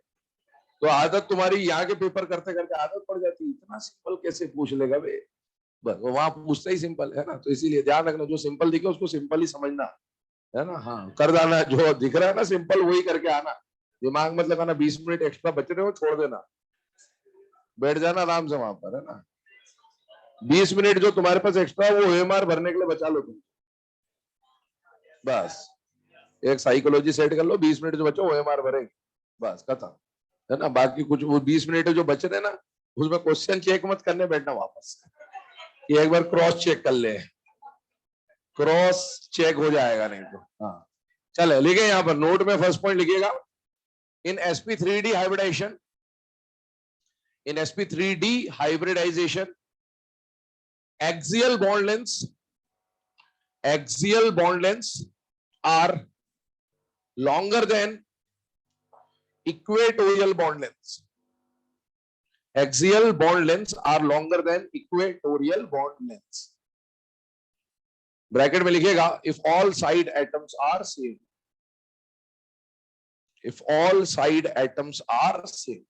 तो आदत तुम्हारी यहाँ के पेपर करते करते आदत पड़ जाती, इतना सिंपल कैसे पूछ लेगा बे? बस वहां पूछता ही सिंपल है ना, तो इसीलिए ध्यान रखना, जो सिंपल दिखे उसको सिंपल ही समझना है ना। हाँ कर देना, जो दिख रहा है ना सिंपल वही करके आना, दिमाग मत लगाना। 20 मिनट एक्स्ट्रा बच रहे हो छोड़ देना, बैठ जाना आराम से वहां पर, है ना। 20 मिनट जो तुम्हारे पास एक्स्ट्रा वो ओएमआर भरने के लिए बचा लो तुम, बस एक साइकोलॉजी सेट कर लो, 20 मिनट जो बचो ओएमआर भरेंगे, बस खत्म, है ना। बाकी कुछ वो 20 मिनट जो बचे थे ना, उसमें क्वेश्चन चेक मत करने बैठना वापस, ये एक बार क्रॉस चेक कर ले, क्रॉस चेक हो जाएगा नहीं तो। हाँ चले लिखे यहाँ पर नोट में, फर्स्ट पॉइंट लिखिएगा, in sp3d hybridization, in sp3d hybridization, axial bond lengths are longer than equatorial bond lengths. Axial bond lengths are longer than equatorial bond lengths. Bracket में लिखिएगा, if all side atoms are same, if all side atoms are same.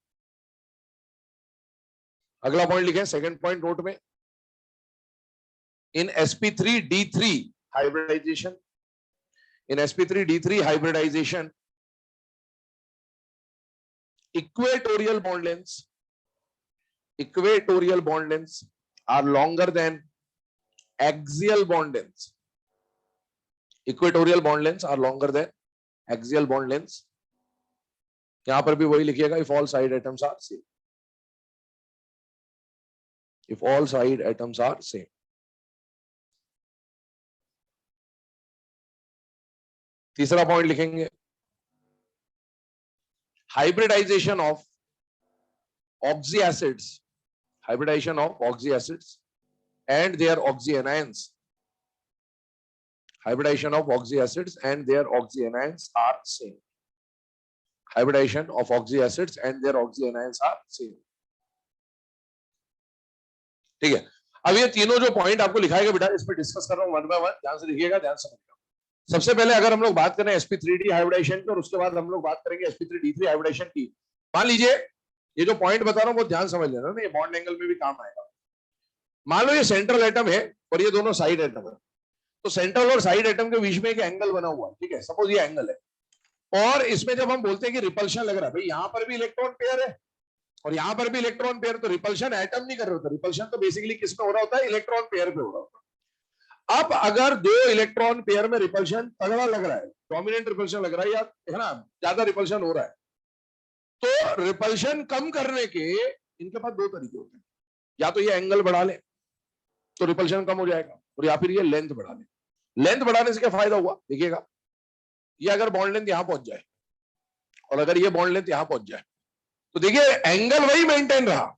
अगला point लिखें, second point note में, in sp3d3 hybridization, in sp3d3 hybridization, equatorial bond lengths are longer than axial bond lengths. Equatorial bond lengths are longer than axial bond lengths. यहां पर भी वही लिखिएगा, if all side atoms are same, if all side atoms are same. तीसरा point लिखेंगे, hybridization of oxyacids, hybridization of oxyacids and their oxyanions, hybridization of oxyacids and their oxyanions are same. Hybridization of oxyacids and their oxyanions are same. ठीक है, अब ये तीनों जो point आपको लिखाएगा बेटा, इस पर डिस्कस कर रहा हूं वन बाय वन, ध्यान से लिखिएगा, ध्यान से समझिएगा। सबसे पहले अगर हम लोग बात करें sp3d हाइब्रिडाइजेशन की, और उसके बाद हम लोग बात करेंगे sp3d3 हाइब्रिडाइजेशन की। मान लीजिए ये जो पॉइंट बता रहा हूं वो ध्यान समझ लेना ना, ये बॉन्ड एंगल में भी काम आएगा। मान लो ये सेंट्रल एटम है और ये दोनों साइड एटम है, तो सेंट्रल और साइड एटम के बीच में एक एंगल बना हुआ है, ठीक है, सपोज ये एंगल है, और इसमें जब हम बोलते हैं कि रिपल्शन लग रहा है, भाई यहां पर भी इलेक्ट्रॉन पेयर है और यहां पर भी इलेक्ट्रॉन पेयर, तो रिपल्शन एटम नहीं कर रहे होता, रिपल्शन तो बेसिकली किस पे हो रहा होता है, इलेक्ट्रॉन पेयर पे हो रहा होता है। अब अगर दो इलेक्ट्रॉन पेयर में रिपल्शन तगड़ा लग रहा है, डोमिनेंट रिपल्शन लग रहा है, या है ना ज्यादा रिपल्शन हो रहा है, तो रिपल्शन कम करने के इनके पास दो तरीके होते हैं, या तो ये एंगल बढ़ा ले तो रिपल्शन कम हो जाएगा, और या फिर ये लेंथ बढ़ा ले। लेंथ बढ़ाने से क्या फायदा हुआ, देखिएगा, ये अगर बॉन्ड लेंथ यहां पहुंच जाए और अगर ये बॉन्ड लेंथ यहां पहुंच जाए, तो देखिए एंगल वही मेंटेन रहा,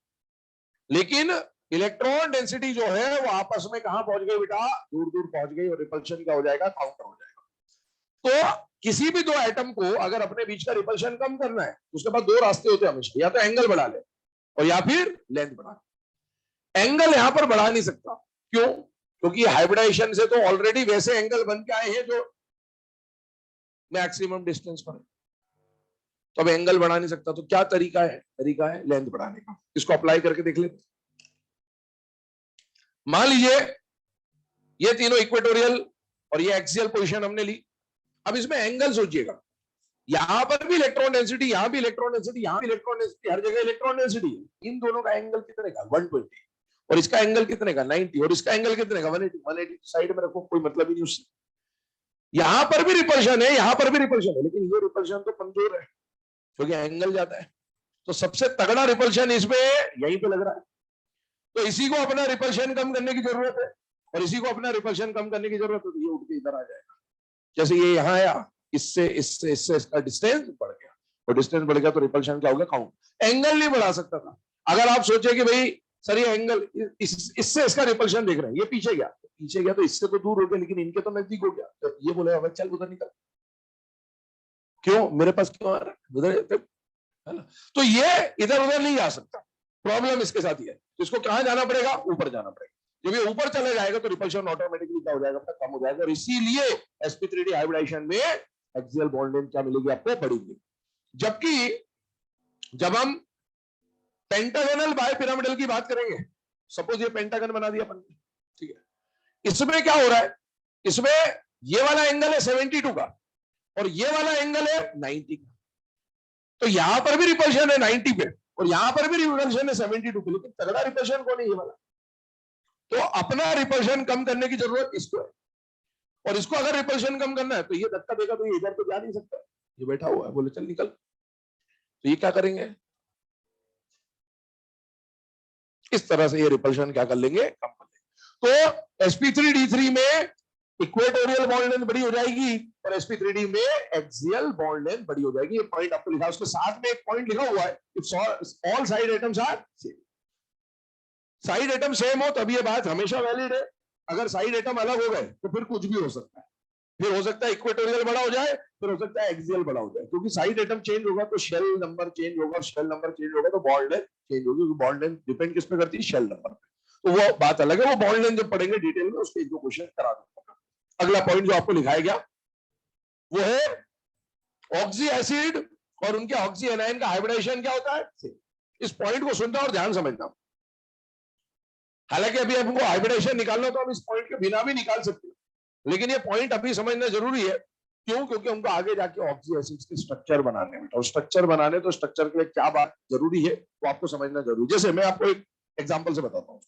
लेकिन इलेक्ट्रॉन डेंसिटी जो है वो आपस में कहां पहुंच गई बेटा, दूर दूर पहुंच गई, और रिपल्शन क्या हो जाएगा, काउंटर हो जाएगा। तो किसी भी दो एटम को अगर अपने बीच का रिपल्शन कम करना है, तो उसके पास दो रास्ते होते हैं हमेशा, या तो एंगल बढ़ा ले और या फिर लेंथ बढ़ा ले। एंगल यहां पर बढ़ा नहीं सकता, क्यों? क्योंकि हाइब्रिडाइजेशन से तो ऑलरेडी वैसे एंगल बन के आए हैं जो मैक्सिमम डिस्टेंस पर है, तो अब एंगल बढ़ा नहीं सकता, तो क्या तरीका है? तरीका है लेंथ बढ़ाने का। इसको अप्लाई करके देख लेते। मान लीजिए ये तीनों इक्वेटोरियल और ये एक्सियल पोजीशन हमने ली। अब इसमें एंगल सोचिएगा, यहां पर भी इलेक्ट्रॉन डेंसिटी, यहां भी इलेक्ट्रॉन डेंसिटी, यहां भी इलेक्ट्रॉन डेंसिटी, हर जगह इलेक्ट्रॉन डेंसिटी है। इन दोनों का एंगल कितने का? 120, और इसका एंगल कितने का? 90, और इसका एंगल कितने का? 180। 180 साइड में रखो, कोई मतलब ही नहीं उससे। यहां पर भी रिपल्शन है, यहां पर भी रिपल्शन है, लेकिन ये रिपल्शन तो कमजोर है क्योंकि एंगल ज्यादा है। तो सबसे तगड़ा रिपल्शन इसमें यहीं पे लग रहा है, तो इसी को अपना रिपल्शन कम करने की जरूरत है, और इसी को अपना रिपल्शन कम करने की जरूरत है, तो ये उठ के इधर आ जाएगा। जैसे ये यहाँ आया, इससे इससे इससे इसका डिस्टेंस बढ़ गया, और डिस्टेंस बढ़ गया तो रिपल्शन क्या हो गया? काउंट। एंगल नहीं बढ़ा सकता था। अगर आप सोचे कि भाई सर ये एंगल इससे इसका रिपल्शन देख रहे हैं, ये पीछे गया तो इससे तो दूर हो गया, लेकिन इनके तो नजदीक हो गया, तो ये बोले चल उधर निकल, क्यों मेरे पास क्यों आ रहा है उधर, है ना? तो ये इधर उधर नहीं जा सकता। प्रॉब्लम इसके साथ ही है, तो इसको कहां जाना पड़ेगा? ऊपर जाना पड़ेगा। जब ये ऊपर चला जाएगा तो रिपल्शन ऑटोमेटिकली क्या हो जाएगा? कम हो जाएगा, और इसीलिए sp3d हाइब्रिडाइजेशन में एक्सियल बॉन्ड लेंथ क्या मिलेगी आपको? बड़ी मिलेगी। जबकि जब हम पेंटागोनल बायपिरामिडल की बात करेंगे, सपोज ये पेंटागन बना दिया अपन, ठीक है, इसमें क्या हो रहा है? इसमें ये वाला एंगल है 72 का, और ये वाला एंगल है 90 का, तो यहां पर भी रिपल्शन है 90 पे, और यहां पर भी रिपल्शन है 72 पे, लेकिन तगड़ा रिपल्शन कौन है? ये वाला। तो अपना रिपल्शन कम करने की जरूरत इसको है, और इसको अगर रिपल्शन कम करना है तो ये धक्का देगा, तो ये इधर तो जा नहीं सकता, ये बैठा हुआ है, बोले चल निकल, तो ये क्या करेंगे? इस तरह से ये रिपल्शन क्या कर लेंगे? कम कर लेंगे। तो sp3d3 में इक्वेटोरियल बॉन्ड लेंथ बड़ी हो जाएगी, और sp3d में एक्सियल बॉन्ड लेंथ बड़ी हो जाएगी। ये पॉइंट आपको लिखा है, उसके साथ में एक पॉइंट लिखा हुआ है, if all side atoms are same. Side atom same हो तब ये बात हमेशा वैलिड है। अगर साइड एटम अलग हो गए तो फिर कुछ भी हो सकता है, फिर हो सकता है इक्वेटोरियल बड़ा हो जाए, फिर हो सकता है एक्सियल बड़ा हो जाए, क्योंकि साइड एटम चेंज होगा तो शेल नंबर चेंज होगा, और शेल नंबर चेंज होगा तो बॉन्ड लेंथ चेंज होगी, क्योंकि बॉन्ड लेंथ डिपेंड किस पे करती है? शेल नंबर पे। तो वो बात अलग है, वो बॉन्ड लेंथ जब पढ़ेंगे डिटेल में उसके जो क्वेश्चन करा दूंगा। अगला पॉइंट जो आपको लिखाया गया वो है ऑक्सी एसिड और उनके ऑक्सी एनायन का हाइब्रिडाइजेशन क्या होता है। इस पॉइंट को सुनना और ध्यान समझना। हालांकि अभी हमको हाइब्रिडाइजेशन निकालना तो हम इस पॉइंट के बिना भी निकाल सकते हैं, लेकिन ये पॉइंट अभी समझना जरूरी है। क्यों? क्योंकि हमको आगे जाके ऑक्सी एसिड्स के स्ट्रक्चर बनाने में, और स्ट्रक्चर बनाने तो स्ट्रक्चर के लिए क्या बात जरूरी है वो आपको समझना जरूरी। जैसे मैं आपको एक एग्जांपल से बताता हूँ।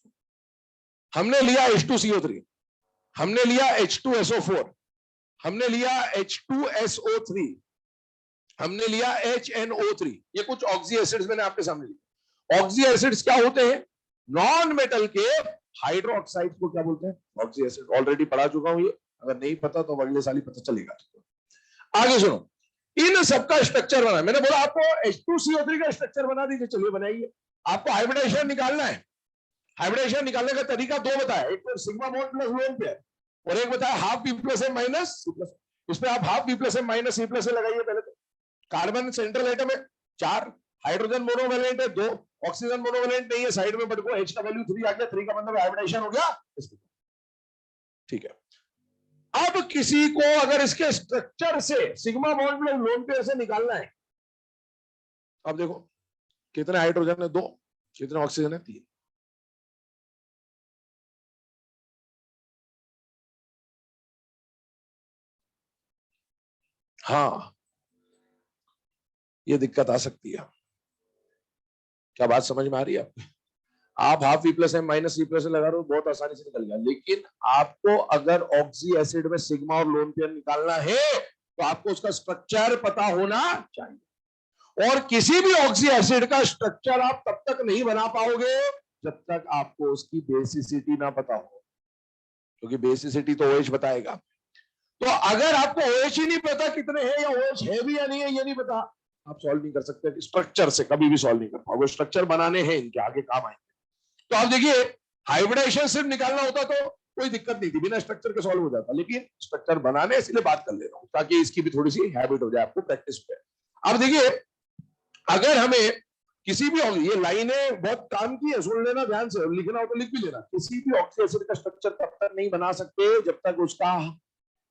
हमने लिया H2CO3, हमने लिया H2SO4, हमने लिया H2SO3, हमने लिया HNO3, ये कुछ ऑक्सी एसिड्स मैंने आपके सामने लिया। ऑक्सी एसिड्स क्या होते हैं? नॉन मेटल के हाइड्रोक्साइड को क्या बोलते हैं? Oxy acid. ऑलरेडी पढ़ा चुका हूं ये, अगर नहीं पता तो अगले साल ही पता चलेगा। आगे सुनो, इन सबका स्ट्रक्चर बना, मैंने बोला आपको H2CO3 का स्ट्रक्चर बना दीजिए, चलिए बनाइए। आपको हाइब्रिडाइजेशन निकालना है, हाइब्रिडाइजेशन निकालने का तरीका दो बताया, एक तो sigma bond plus lone pair, और एक बताया half B plus M minus C plus. इसमें आप half B plus M minus C plus लगाइए। पहले तो कार्बन सेंट्रल एटम है 4, हाइड्रोजन मोनोवैलेंट है 2, ऑक्सीजन मोनोवैलेंट नहीं है, साइड में बढ़ को H का वैल्यू 3 आ गया, 3 का मतलब हाइब्रिडाइजेशन हो गया। ठीक है, अब किसी को अगर इसके स्ट्रक्चर से sigma bond plus lone pair से निकालना है, अब देखो कितने हाइड्रोजन है? 2, कितने ऑक्सीजन है? 3। हाँ, ये दिक्कत आ सकती है। क्या बात समझ में आ रही है आपको? आप half B plus M minus C plus लगा रहे हो, बहुत आसानी से निकल गया, लेकिन आपको अगर ऑक्सी एसिड में सिग्मा और लोन पेयर निकालना है तो आपको उसका स्ट्रक्चर पता होना चाहिए, और किसी भी ऑक्सी एसिड का स्ट्रक्चर आप तब तक नहीं बना पाओगे जब तक आपको उसकी बेसिसिटी ना पता हो, क्योंकि बेसिसिटी तो OH बताएगा। तो अगर आपको OH ही नहीं पता कितने हैं, या OH है भी या नहीं है ये नहीं पता, आप सॉल्व नहीं कर सकते। स्ट्रक्चर से कभी भी सॉल्व नहीं कर पाओगे, स्ट्रक्चर बनाने हैं, इनके आगे काम आएंगे। तो आप देखिए, हाइब्रिडाइजेशन सिर्फ निकालना होता तो कोई दिक्कत नहीं थी, बिना स्ट्रक्चर के सॉल्व हो जाता, लेकिन स्ट्रक्चर बनाने इसलिए बात कर ले रहा हूं ताकि इसकी भी थोड़ी सी हैबिट हो जाए आपको प्रैक्टिस पे। अब देखिए, अगर हमें किसी भी, ये लाइनें बहुत काम की है, सुन लेना ध्यान से, लिखना हो तो लिख भी लेना। किसी भी ऑक्सी एसिड का स्ट्रक्चर तब तक नहीं बना सकते जब तक उसका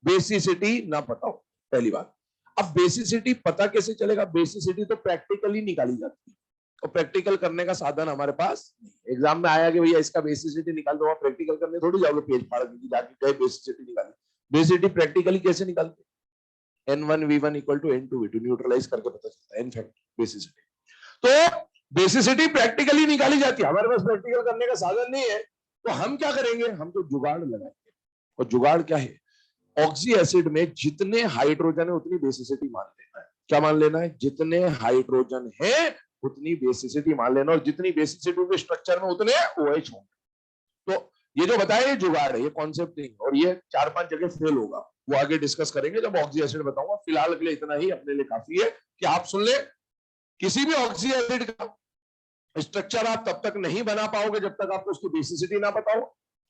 बेसिसिटी ना पता हो, पहली बात। अब बेसिसिटी पता कैसे चलेगा? बेसिसिटी तो प्रैक्टिकली निकाली जाती है और प्रैक्टिकल करने का साधन हमारे पास नहीं। एग्जाम में आया कि भैया इसका बेसिसिटी निकाल दो, आप प्रैक्टिकल करने थोड़ी जाओगे पेज फाड़ के जाके गए बेसिसिटी निकाले। बेसिसिटी प्रैक्टिकली कैसे निकालते? N1V1 equal to N2V2 neutralise करके पता चलता है इनफैक्ट बेसिसिटी। तो बेसिसिटी प्रैक्टिकली निकाली जाती है, हमारे पास प्रैक्टिकल करने का साधन नहीं है, तो हम क्या करेंगे? हम तो जुगाड़ लगाएंगे। और जुगाड़ क्या है? ऑक्सी एसिड में जितने हाइड्रोजन है उतनी बेसिसिटी मान लेना है। क्या मान लेना है? जितने हाइड्रोजन है उतनी बेसिसिटी मान लेना, और जितनी बेसिसिटी के स्ट्रक्चर में उतने OH होंगे। तो ये जो बताया ये जुगाड़ है, ये कॉन्सेप्ट नहीं, और ये 4-5 जगह फेल होगा, वो आगे डिस्कस करेंगे जब ऑक्सी एसिड बताऊंगा। फिलहाल के लिए इतना ही अपने लिए काफी है कि आप सुन ले, किसी भी ऑक्सी एसिड का स्ट्रक्चर आप तब तक नहीं बना पाओगे जब तक आपको उसकी बेसिसिटी ना बताओ।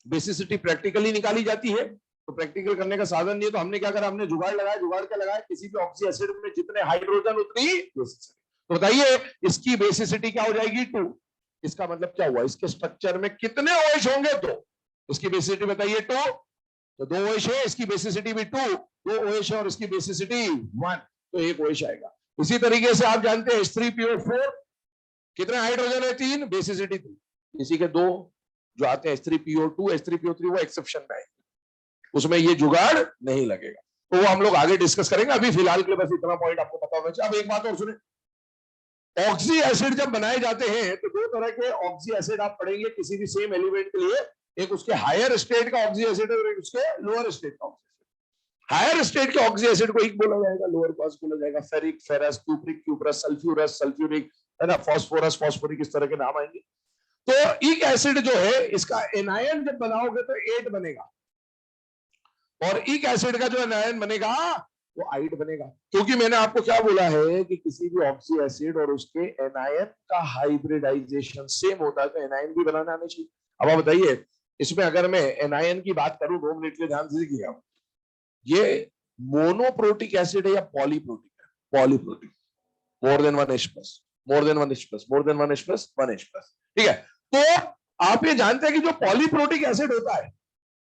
बेसिसिटी प्रैक्टिकली निकाली जाती है, तो प्रैक्टिकल करने का साधन नहीं है, तो हमने क्या करा? हमने जुगाड़ लगाया। जुगाड़ क्या लगाया? किसी भी ऑक्सी एसिड में जितने हाइड्रोजन उतनी बेसिसिटी। तो बताइए इसकी बेसिसिटी क्या हो जाएगी? 2। इसका मतलब क्या हुआ? इसके स्ट्रक्चर में कितने OH होंगे? 2। इसकी बेसिसिटी बताइए 2, तो 2 OH है, इसकी बेसिसिटी भी 2, 2 OH है और इसकी बेसिसिटी 1, तो 1 OH आएगा। इसी तरीके से आप जानते हैं H3PO4 कितने हाइड्रोजन है? 3, बेसिसिटी 3। इसी के 2 जो आते हैं H3PO2, H3PO3 वो एक्सेप्शन में आएंगे, उसमें ये जुगाड़ नहीं लगेगा, तो वो हम लोग आगे डिस्कस करेंगे। अभी फिलहाल के लिए बस इतना पॉइंट आपको पता होना चाहिए। अब एक बात और सुने, ऑक्सी एसिड जब बनाए जाते हैं तो 2 तरह के ऑक्सी एसिड आप पढ़ेंगे किसी भी सेम एलिमेंट के लिए। एक उसके हायर स्टेट का ऑक्सी एसिड है और एक उसके लोअर स्टेट का ऑक्सी एसिड। हायर स्टेट के ऑक्सी एसिड को एक बोला जाएगा, लोअर को बोला जाएगा ferric, ferrous, cupric, cuprous, sulphurous, sulphuric, है ना, फॉस्फोरस, फॉस्फोरिक, इस तरह के नाम आएंगे। तो इक एसिड जो है इसका एनायन जब बनाओगे तो 8 बनेगा, और इक एसिड का जो एनायन बनेगा वो 8 बनेगा। क्योंकि मैंने आपको क्या बोला है कि किसी भी ऑक्सी एसिड और उसके एनायन का हाइब्रिडाइजेशन सेम होता है, तो एनायन भी बनाना आना चाहिए। अब आप बताइए इसमें अगर मैं एनायन की बात करूं 2 मिनट के ध्यान से देखिएगा, ये मोनोप्रोटिक एसिड है या पॉलीप्रोटिक है? Polyprotic, more than 1H plus, more than 1H plus, more than 1H plus, 1H plus, ठीक है। तो आप ये जानते हैं कि जो पॉलीप्रोटिक एसिड होता है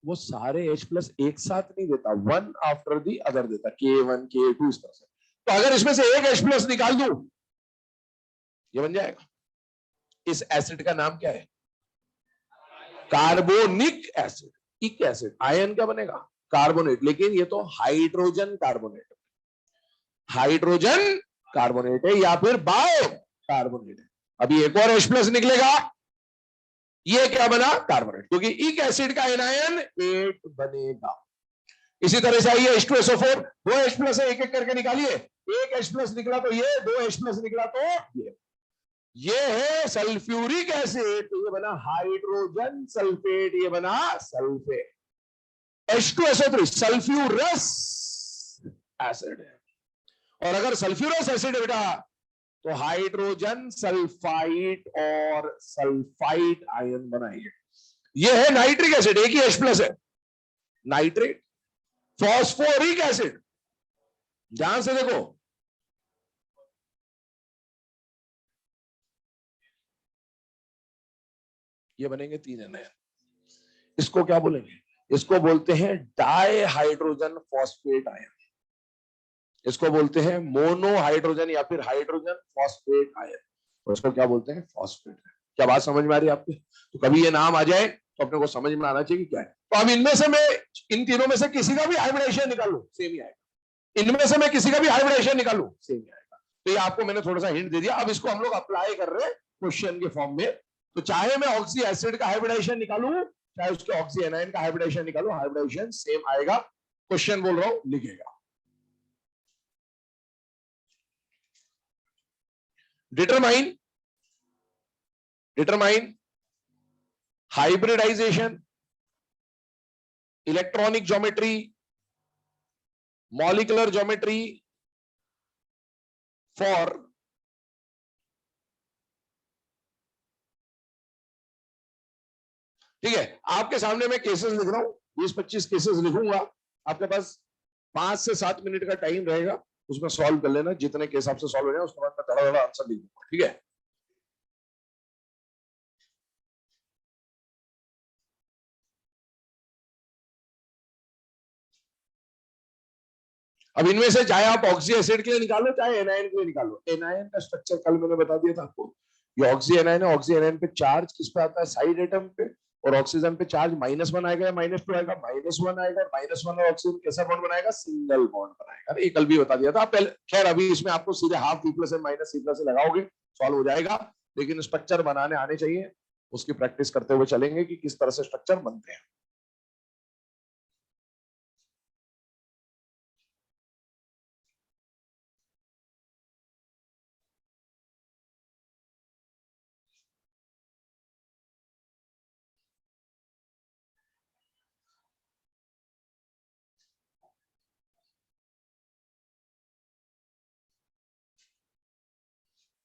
वो सारे H प्लस एक साथ नहीं देता, वन आफ्टर दी अदर देता, K1 K2 इस तरह से। तो अगर इसमें से एक H प्लस निकाल दूं ये बन जाएगा। इस एसिड का नाम क्या है? Carbonic acid. इक एसिड आयन क्या बनेगा? कार्बोनेट, लेकिन ये तो हाइड्रोजन कार्बोनेट, हाइड्रोजन कार्बोनेट है या फिर बायो कार्बोनेट है। अभी एक और H प्लस निकलेगा, ये क्या बना? कार्बोनेट, क्योंकि इक एसिड का एनायन 8 बनेगा। इसी तरह से आइए H2SO4, 2 H प्लस है, एक एक करके निकालिए। एक H प्लस निकला तो ये, 2 H प्लस निकला तो ये है सल्फ्यूरिक एसिड, तो ये बना हाइड्रोजन सल्फेट, ये बना सल्फेट। H2SO3 सल्फ्यूरस एसिड है, और अगर सल्फ्यूरस एसिड है बेटा तो हाइड्रोजन सल्फाइड और सल्फाइड आयन बनाएंगे। ये है नाइट्रिक एसिड, एक ही H प्लस है, नाइट्रेट। फॉस्फोरिक एसिड, ध्यान से देखो, ये बनेंगे 3 एनायन। इसको क्या बोलेंगे? इसको बोलते हैं डाई हाइड्रोजन फॉस्फेट आयन, इसको बोलते हैं मोनो हाइड्रोजन या फिर हाइड्रोजन फॉस्फेट आयन, तो इसको क्या बोलते हैं? फॉस्फेट। क्या बात समझ में आ रही है आपको? तो कभी ये नाम आ जाए तो अपने को समझ में आना चाहिए क्या है। तो अब इनमें से मैं, इन तीनों में से किसी का भी हाइब्रिडेशन निकालू सेम ही आएगा, इनमें से मैं किसी का भी हाइब्रिडेशन निकालू सेम ही आएगा। तो ये आपको मैंने थोड़ा सा हिंट दे दिया। अब इसको हम लोग अप्लाई कर रहे हैं क्वेश्चन के फॉर्म में। तो चाहे मैं ऑक्सी एसिड का हाइब्रिडेशन निकालू चाहे उसके ऑक्सी एनायन का हाइब्रिडेशन निकालू, हाइब्रिडेशन सेम आएगा। क्वेश्चन बोल रहा हूं, लिखेगा। Determine hybridization, electronic geometry, molecular geometry for ठीक है। आपके सामने मैं केसेस लिख रहा हूं, 20-25 केसेस लिखूंगा। आपके पास 5 से 7 मिनट का टाइम रहेगा, उसमें सॉल्व कर लेना। जितने केस आपसे सॉल्व हो जाए उसके बाद मैं थोड़ा आंसर लिख दूंगा, ठीक है। अब इनमें से चाहे आप ऑक्सी एसिड के लिए निकालो चाहे एनायन के लिए निकालो, एनायन का स्ट्रक्चर कल मैंने बता दिया था आपको। ये ऑक्सी एनायन है, ऑक्सी एनायन पे चार्ज किस पे आता है, साइड एटम पे, और ऑक्सीजन पे चार्ज -1 आएगा या -2 आएगा, -1 आएगा, -1 और ऑक्सीजन कैसा बॉन्ड बनाएगा, सिंगल बॉन्ड बनाएगा। ये कल भी बता दिया था। पहले खैर अभी इसमें आपको सीधे half B plus minus C plus लगाओगे सॉल्व हो जाएगा, लेकिन स्ट्रक्चर बनाने आने चाहिए, उसकी प्रैक्टिस करते हुए चलेंगे कि किस तरह से स्ट्रक्चर बनते हैं।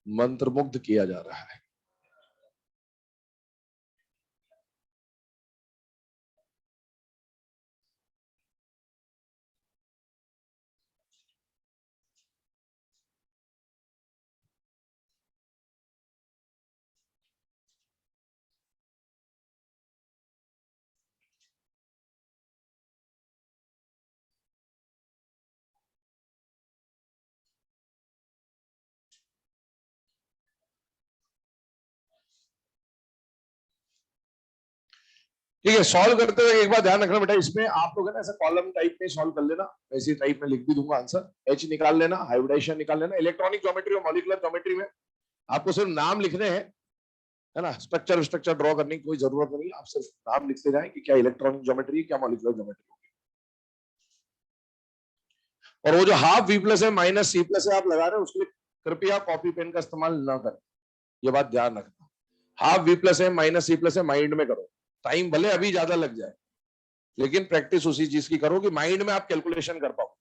मंत्रमुग्ध किया जा रहा है। ठीक है, सॉल्व करते हुए एक बार ध्यान रखना बेटा, इसमें आप लोग है ना ऐसा कॉलम टाइप में सॉल्व कर लेना, ऐसी टाइप में लिख भी दूंगा आंसर। एच निकाल लेना, हाइब्रिडाइजेशन निकाल लेना। इलेक्ट्रॉनिक ज्योमेट्री और मॉलिक्यूलर ज्योमेट्री में आपको सिर्फ नाम लिखने हैं, है ना, स्ट्रक्चर स्ट्रक्चर ड्रॉ करने की कोई जरूरत नहीं, आप सिर्फ नाम लिखते जाएं कि क्या इलेक्ट्रॉनिक ज्योमेट्री क्या मॉलिक्यूलर ज्योमेट्री होगी। और वो जो हाफ वी प्लस है माइनस सी प्लस है आप लगा रहे हैं, उसके लिए कृपया कॉपी पेन का इस्तेमाल ना करें, ये बात ध्यान रखना। हाफ वी प्लस है माइनस सी प्लस है माइंड में करो, टाइम भले अभी ज्यादा लग जाए, लेकिन प्रैक्टिस उसी चीज की करो कि माइंड में आप कैलकुलेशन कर पाओ।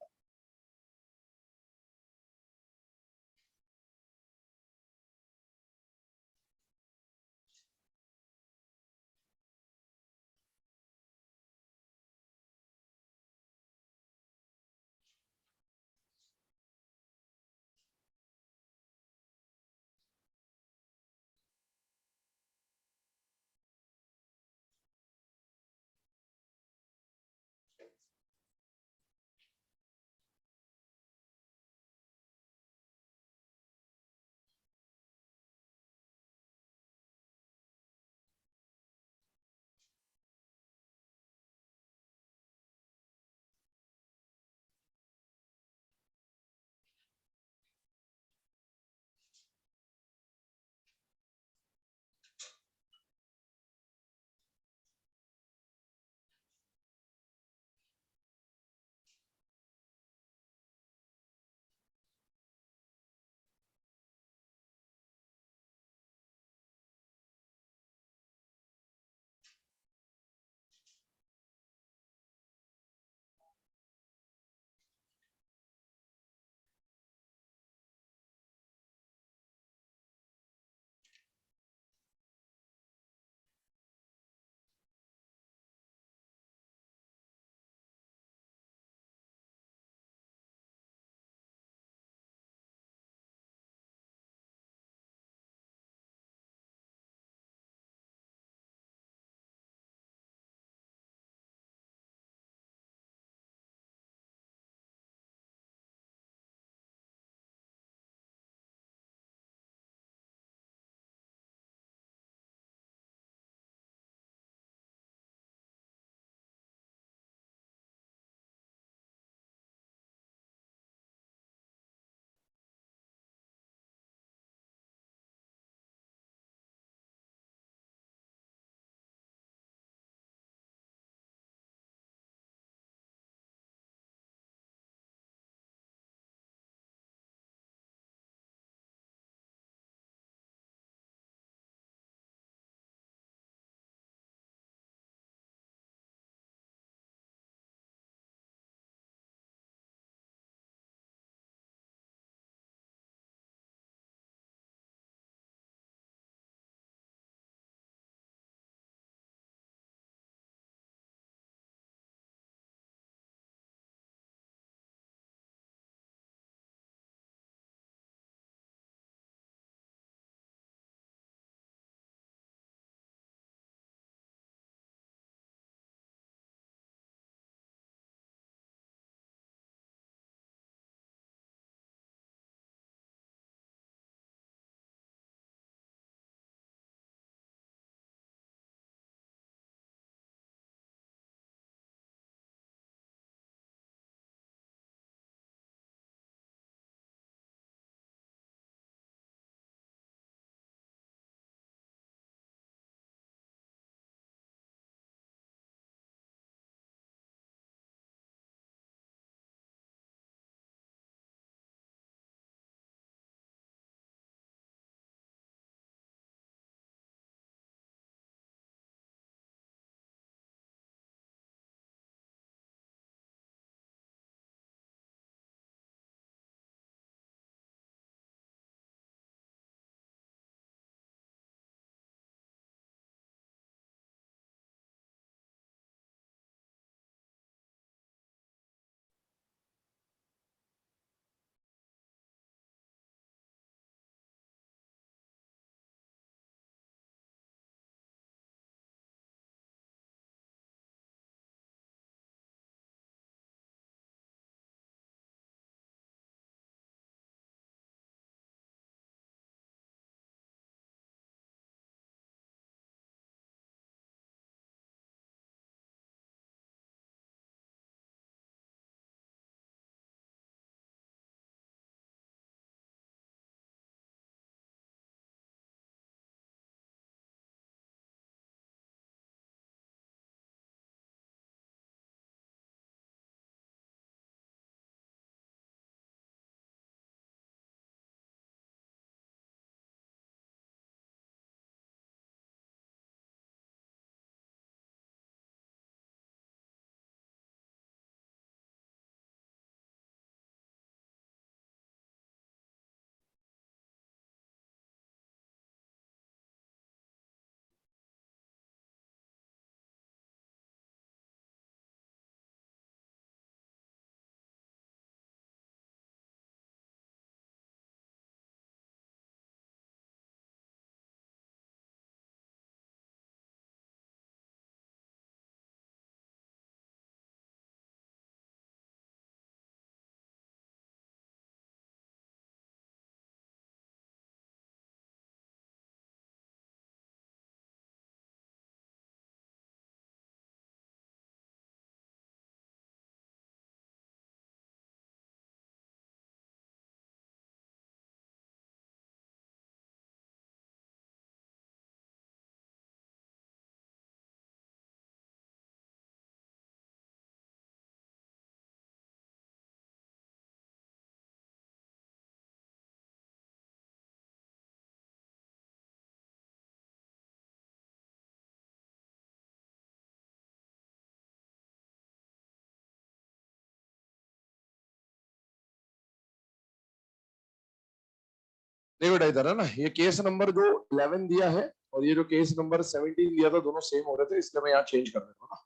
नहीं बेटा इधर है ना, ये केस नंबर जो 11 दिया है और ये जो केस नंबर 17 दिया था, दोनों सेम हो रहे थे, इसलिए मैं यहाँ चेंज कर देता हूँ ना,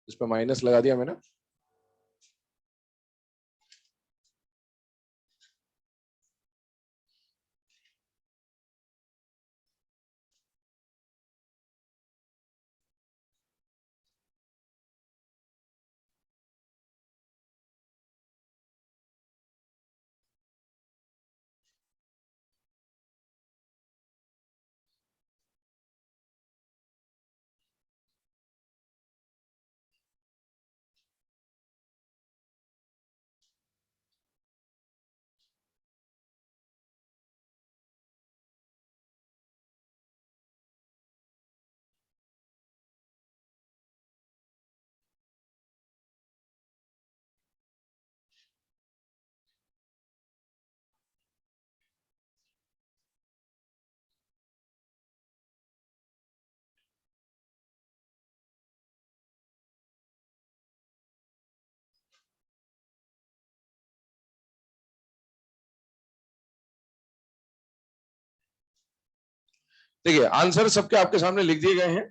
इस पे माइनस लगा दिया मैंने। देखिए आंसर सबके आपके सामने लिख दिए गए हैं।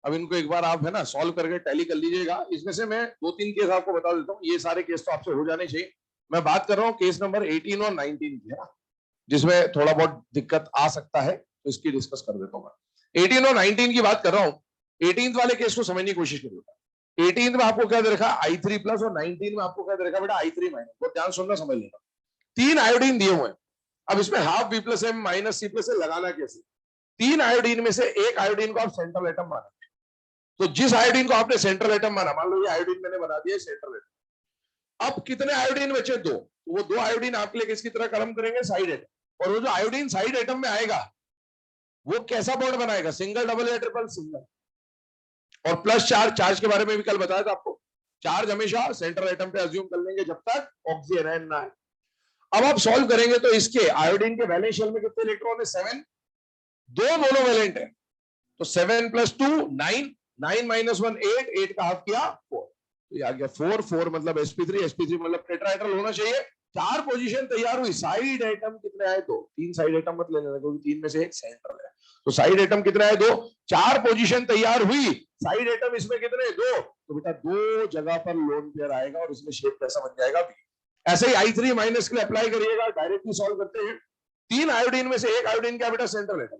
अब इनको एक बार आप है ना सॉल्व करके टैली कर लीजिएगा। इसमें से मैं 2-3 केस आपको बता देता हूँ, ये सारे केस तो आपसे हो जाने चाहिए। मैं बात कर रहा हूँ केस नंबर 18 और 19 की, है ना, जिसमें थोड़ा बहुत दिक्कत आ सकता है, तो इसकी डिस्कस कर देता हूँ मैं। 18 और 19 की बात कर रहा हूँ। 18 वाले केस को समझने की कोशिश करिएगा। 18 में आपको क्या दे रखा है, I3 प्लस, और 19 में आपको क्या दे रखा है बेटा, I3 माइनस। बहुत ध्यान सुनना, समझ लेना। 3 आयोडीन दिए हुए हैं। अब इसमें half B plus M minus C plus लगाना कैसे? 3 आयोडीन में से एक आयोडीन को आप सेंट्रल एटम माना, तो जिस आयोडीन को आपने सेंट्रल एटम माना, मान लो ये आयोडीन मैंने बना दिया सेंट्रल एटम। अब कितने आयोडीन बचे? 2। तो वो 2 आयोडीन आपके लिए किसकी तरह कर्म करेंगे? Side atom. और वो जो आयोडीन साइड एटम में आएगा वो कैसा बॉन्ड बनाएगा? सिंगल, डबल या ट्रिपल? सिंगल। और प्लस चार्ज, चार्ज के बारे में भी कल बताया था आपको। चार्ज हमेशा सेंट्रल एटम पे अज्यूम कर लेंगे जब तक ऑक्सीजन ना है। अब आप सॉल्व करेंगे तो इसके आयोडीन के वैलेंस शेल में कितने इलेक्ट्रॉन है? 7। 2 मोनोवैलेंट है, तो 7 + 2 9, 9 - 1 8, 8 का हाफ किया 4, तो ये आ गया 4, 4 मतलब sp3, sp3 मतलब टेट्राहेड्रल होना चाहिए। 4 पोजीशन तैयार हुई। साइड एटम कितने आए? 2। 3 साइड एटम मत ले लेना, क्योंकि 3 में से एक सेंट्रल है। तो साइड एटम कितने आए? 2। 4 पोजीशन तैयार हुई। साइड एटम इसमें कितने? 2। तो बेटा 2 जगह पर लोन पेयर आएगा और इसमें शेप कैसा बन जाएगा? बी। ऐसे ही I3 माइनस के लिए अप्लाई करिएगा। डायरेक्टली सॉल्व करते हैं। 3 आयोडीन में से एक आयोडीन क्या बेटा? Central atom.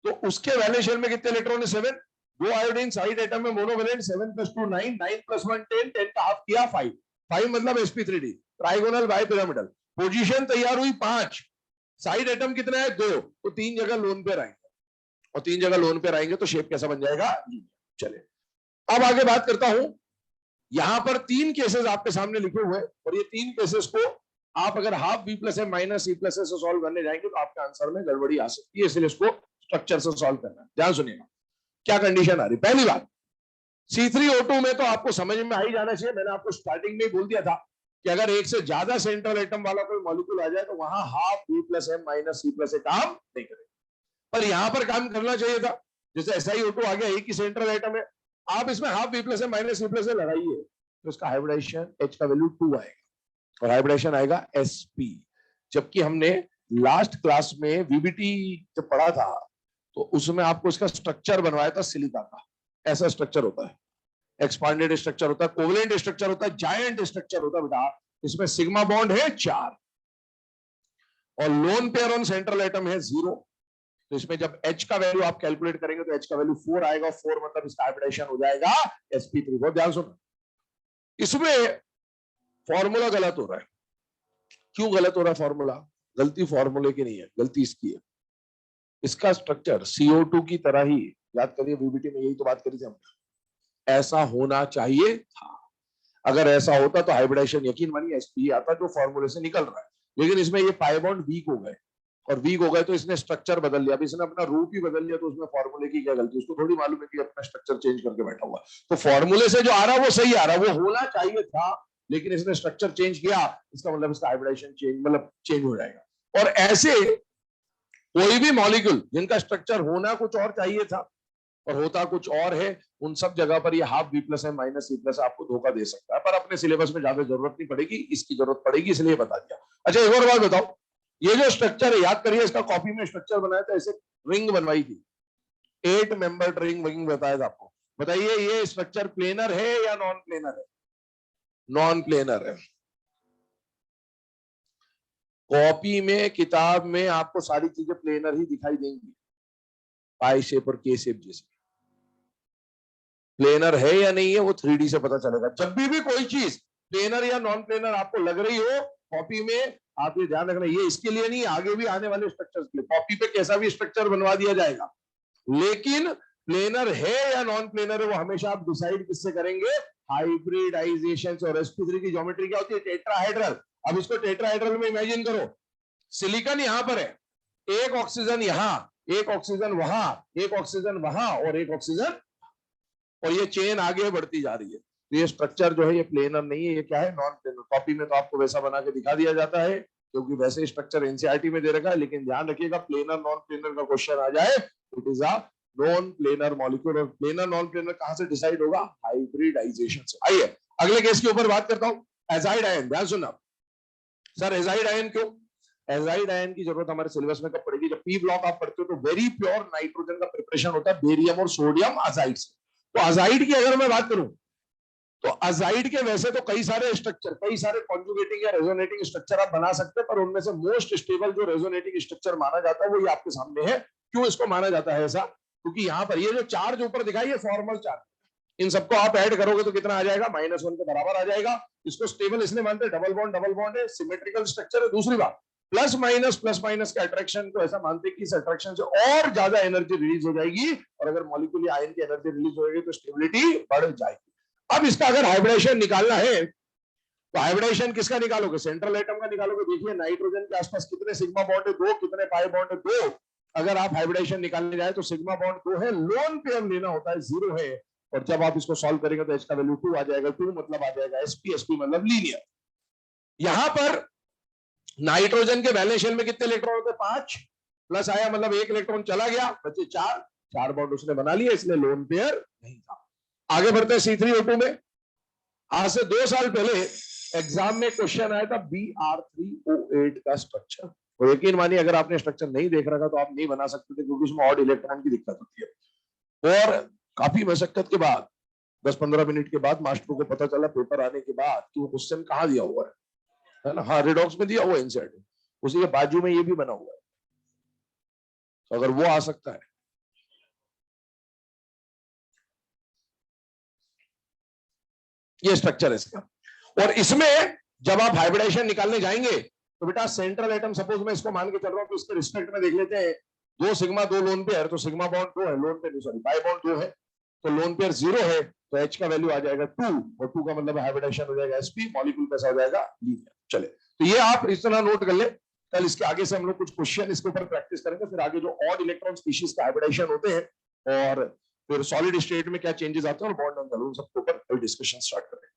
तो उसके वैलेंस शेल में कितने इलेक्ट्रॉन है? 7। 2 आयोडीन साइड एटम में मोनोवैलेंट। 7 + 2 9, 9 + 1 10, 10 का हाफ किया 5, 5 मतलब sp3d, ट्राइगोनल बाइपिरामिडल। पोजीशन तैयार हुई 5। साइड एटम कितना है? 2। तो 3 जगह लोन पे आएंगे, और 3 जगह लोन पे आएंगे तो शेप कैसा बन जाएगा? चले अब आगे बात करता हूं। यहां पर 3 केसेस आपके सामने लिखे हुए, और ये 3 केसेस को आप अगर हाफ बी प्लस है माइनस सी प्लस से सॉल्व करने जाएंगे तो आपके आंसर में गड़बड़ी आ सकती है, इसलिए इसको स्ट्रक्चर से सॉल्व करना है। ध्यान सुनिएगा क्या कंडीशन आ रही। पहली बात, C3O2 में तो आपको समझ में आ ही जाना चाहिए। मैंने आपको स्टार्टिंग में बोल दिया था कि अगर एक से ज्यादा सेंट्रल एटम वाला कोई मॉलिक्यूल आ जाए तो वहां half B plus M minus C plus से काम नहीं करेगा, पर यहां पर काम करना चाहिए था। जैसे SiO2 आ गया, एक ही सेंट्रल एटम है, आप इसमें half B plus M minus C plus से लगाइए तो इसका हाइब्रिडेशन H का वैल्यू 2 आएगा और हाइब्रिडेशन आएगा Sp। जबकि हमने लास्ट क्लास में VBT जब पढ़ा था तो उसमें आपको इसका स्ट्रक्चर बनवाया था सिलिका का। ऐसा स्ट्रक्चर होता है, एक्सपांडेड स्ट्रक्चर होता है, कोवलेंट स्ट्रक्चर होता है, जायंट स्ट्रक्चर होता है बेटा। इसमें सिग्मा बॉन्ड है 4 और lone pair on central atom है 0। तो इसमें जब H का वैल्यू आप कैलकुलेट करेंगे तो H का वैल्यू 4 आएगा। 4 मतलब इसका हाइब्रिडेशन हो जाएगा sp3। बहुत ध्यान सुनो, इसमें फॉर्मूला गलत हो रहा है। क्यों गलत हो रहा है फॉर्मूला? गलती फॉर्मूले की नहीं है, गलती इसकी है। इसका स्ट्रक्चर CO2 की तरह ही, याद करिए VBT में यही तो बात करी थी हमने, ऐसा होना चाहिए था। अगर ऐसा होता तो हाइब्रिडेशन यकीन मानिए sp आता जो फॉर्मूले से निकल रहा है। लेकिन इसमें ये पाई बॉन्ड वीक हो गए, और वीक हो गए तो इसने स्ट्रक्चर बदल लिया। अब इसने अपना रूप ही बदल लिया, तो उसमें फॉर्मूले की क्या गलती? उसको थोड़ी मालूम है कि अपना स्ट्रक्चर चेंज करके बैठा हुआ। तो फॉर्मूले से जो आ रहा है वो सही आ रहा है, वो होना चाहिए था, लेकिन इसने स्ट्रक्चर चेंज किया। इसका मतलब इसका हाइब्रिडेशन चेंज मतलब चेंज हो जाएगा। और ऐसे कोई भी मॉलिक्यूल जिनका स्ट्रक्चर होना कुछ और चाहिए था और होता कुछ और है, उन सब जगह पर ये हाफ बी प्लस है माइनस सी प्लस आपको धोखा दे सकता है। पर अपने सिलेबस में ज्यादा जरूरत नहीं पड़ेगी, इसकी जरूरत पड़ेगी इसलिए बता दिया। अच्छा एक और बात बताओ, ये जो स्ट्रक्चर है याद करिए, इसका कॉपी में स्ट्रक्चर बनाया था, ऐसे रिंग बनवाई थी, 8 मेंबर रिंग विंग बताया था आपको। बताइए ये स्ट्रक्चर प्लेनर है या नॉन प्लेनर है? नॉन प्लेनर है। कॉपी में किताब में आपको सारी चीजें प्लेनर ही दिखाई देंगी, पाई शेप और के शेप जैसी। प्लेनर है या नहीं है वो 3D से पता चलेगा। जब भी कोई चीज प्लेनर या नॉन प्लेनर आपको लग रही हो कॉपी में, आप ये ध्यान रखना, ये इसके लिए नहीं, आगे भी आने वाले स्ट्रक्चर्स के लिए। कॉपी पे कैसा भी स्ट्रक्चर बनवा दिया जाएगा, लेकिन प्लेनर है या नॉन प्लेनर है वो हमेशा आप डिसाइड किससे करेंगे? हाइब्रिडाइजेशन से। और sp3 की ज्योमेट्री क्या होती है? टेट्राहेड्रल। अब इसको टेट्राहेड्रल में इमेजिन करो, सिलिकॉन यहां पर है, एक ऑक्सीजन यहां, एक ऑक्सीजन वहां, एक ऑक्सीजन वहां और एक ऑक्सीजन, और ये चेन आगे बढ़ती जा रही है। तो ये स्ट्रक्चर जो है ये प्लेनर नहीं है, ये क्या है? Non planar. कॉपी में तो आपको वैसा बना के दिखा दिया जाता है क्योंकि वैसे स्ट्रक्चर एनसीईआरटी में दे रखा है, लेकिन ध्यान रखिएगा प्लेनर नॉन प्लेनर का क्वेश्चन आ जाए, it is a non planar molecule. और प्लेनर नॉन प्लेनर कहां से डिसाइड होगा? हाइब्रिडाइजेशन से। आइए अगले केस के ऊपर बात करता हूं। एजाइड आयन, ध्यान सुनना सर, एजाइड आयन क्यों? एजाइड आयन की जरूरत हमारे सिलेबस में कब पड़ेगी? जब पी ब्लॉक आप पढ़ते हो तो वेरी प्योर नाइट्रोजन का प्रिपरेशन होता है बेरियम और सोडियम अजाइड से। तो अजाइड की अगर मैं बात करूं तो अजाइड के वैसे तो कई सारे स्ट्रक्चर, कई सारे कॉन्जुगेटिंग या रेजोनेटिंग स्ट्रक्चर आप बना सकते हैं, पर उनमें से मोस्ट स्टेबल जो रेजोनेटिंग स्ट्रक्चर माना जाता है वो ये आपके सामने है। क्यों इसको माना जाता है ऐसा? क्योंकि यहाँ पर ये जो चार्ज ऊपर दिखाई है फॉर्मल चार्ज, इन सबको आप ऐड करोगे तो कितना आ जाएगा? -1 के बराबर आ जाएगा। इसको स्टेबल इसलिए मानते हैं, डबल बॉन्ड है, सिमेट्रिकल स्ट्रक्चर है। दूसरी बात, प्लस माइनस के अट्रैक्शन को ऐसा मानते हैं कि इस अट्रैक्शन से और ज्यादा एनर्जी रिलीज हो जाएगी, और अगर मॉलिक्यूल आयन की एनर्जी रिलीज होगी तो स्टेबिलिटी बढ़ जाएगी। अब इसका अगर हाइब्रिडेशन निकालना है तो हाइब्रिडेशन किसका निकालोगे? सेंट्रल एटम का निकालोगे। देखिए नाइट्रोजन के आसपास कितने सिग्मा बॉन्ड है? 2। कितने पाई बॉन्ड है? 2। अगर आप हाइब्रिडेशन निकालने जाए तो सिग्मा बॉन्ड 2 है, लोन पेयर लेना होता है 0 है, और जब आप इसको सॉल्व करेंगे तो एच का वैल्यू 2 आ जाएगा। 2 मतलब आ जाएगा sp, sp मतलब लीनियर। यहां पर नाइट्रोजन के वैलेंस शेल में कितने इलेक्ट्रॉन होते हैं? 5 प्लस आया मतलब 1 इलेक्ट्रॉन चला गया, बचे 4 बॉन्ड उसने बना लिया, इसलिए लोन पेयर नहीं था। आगे बढ़ते हैं C3O2 में। आज से 2 साल पहले एग्जाम में क्वेश्चन आया था Br3O8 का स्ट्रक्चर, और यकीन मानिए अगर आपने स्ट्रक्चर नहीं देख रखा तो आप नहीं बना सकते थे, क्योंकि उसमें ऑड इलेक्ट्रॉन की दिक्कत होती है। और काफी मशक्कत के बाद 10-15 मिनट के बाद मास्टर को पता चला पेपर आने के बाद कि वो क्वेश्चन कहाँ दिया हुआ है ना? हाँ, रिडॉक्स में दिया हुआ इंसर्ट, उसी के बाजू में ये भी बना हुआ है, तो अगर वो आ सकता है। ये स्ट्रक्चर है इसका। और इसमें जब आप हाइब्रिडेशन निकालने जाएंगे तो बेटा सेंट्रल एटम, सपोज मैं इसको मान के चल रहा हूं तो इसके रिस्पेक्ट में देख लेते हैं, 2 सिग्मा 2 लोन पेयर, तो सिग्मा बॉन्ड 2 है, lone pair sorry by bond 2 है, तो लोन पेयर 0 है, तो H का वैल्यू आ जाएगा 2, और 2 का मतलब हाइब्रिडेशन हो जाएगा sp, मॉलिक्यूल कैसा हो जाएगा? लीनियर। चले, तो ये आप इस तरह नोट कर ले। कल इसके आगे से हम लोग कुछ क्वेश्चन इसके ऊपर प्रैक्टिस करेंगे, फिर आगे जो ऑड इलेक्ट्रॉन स्पीशीज का हाइब्रिडेशन होते हैं और फिर सॉलिड स्टेट में क्या चेंजेस आते हैं और बॉन्ड एंड सबके ऊपर डिस्कशन स्टार्ट करेंगे।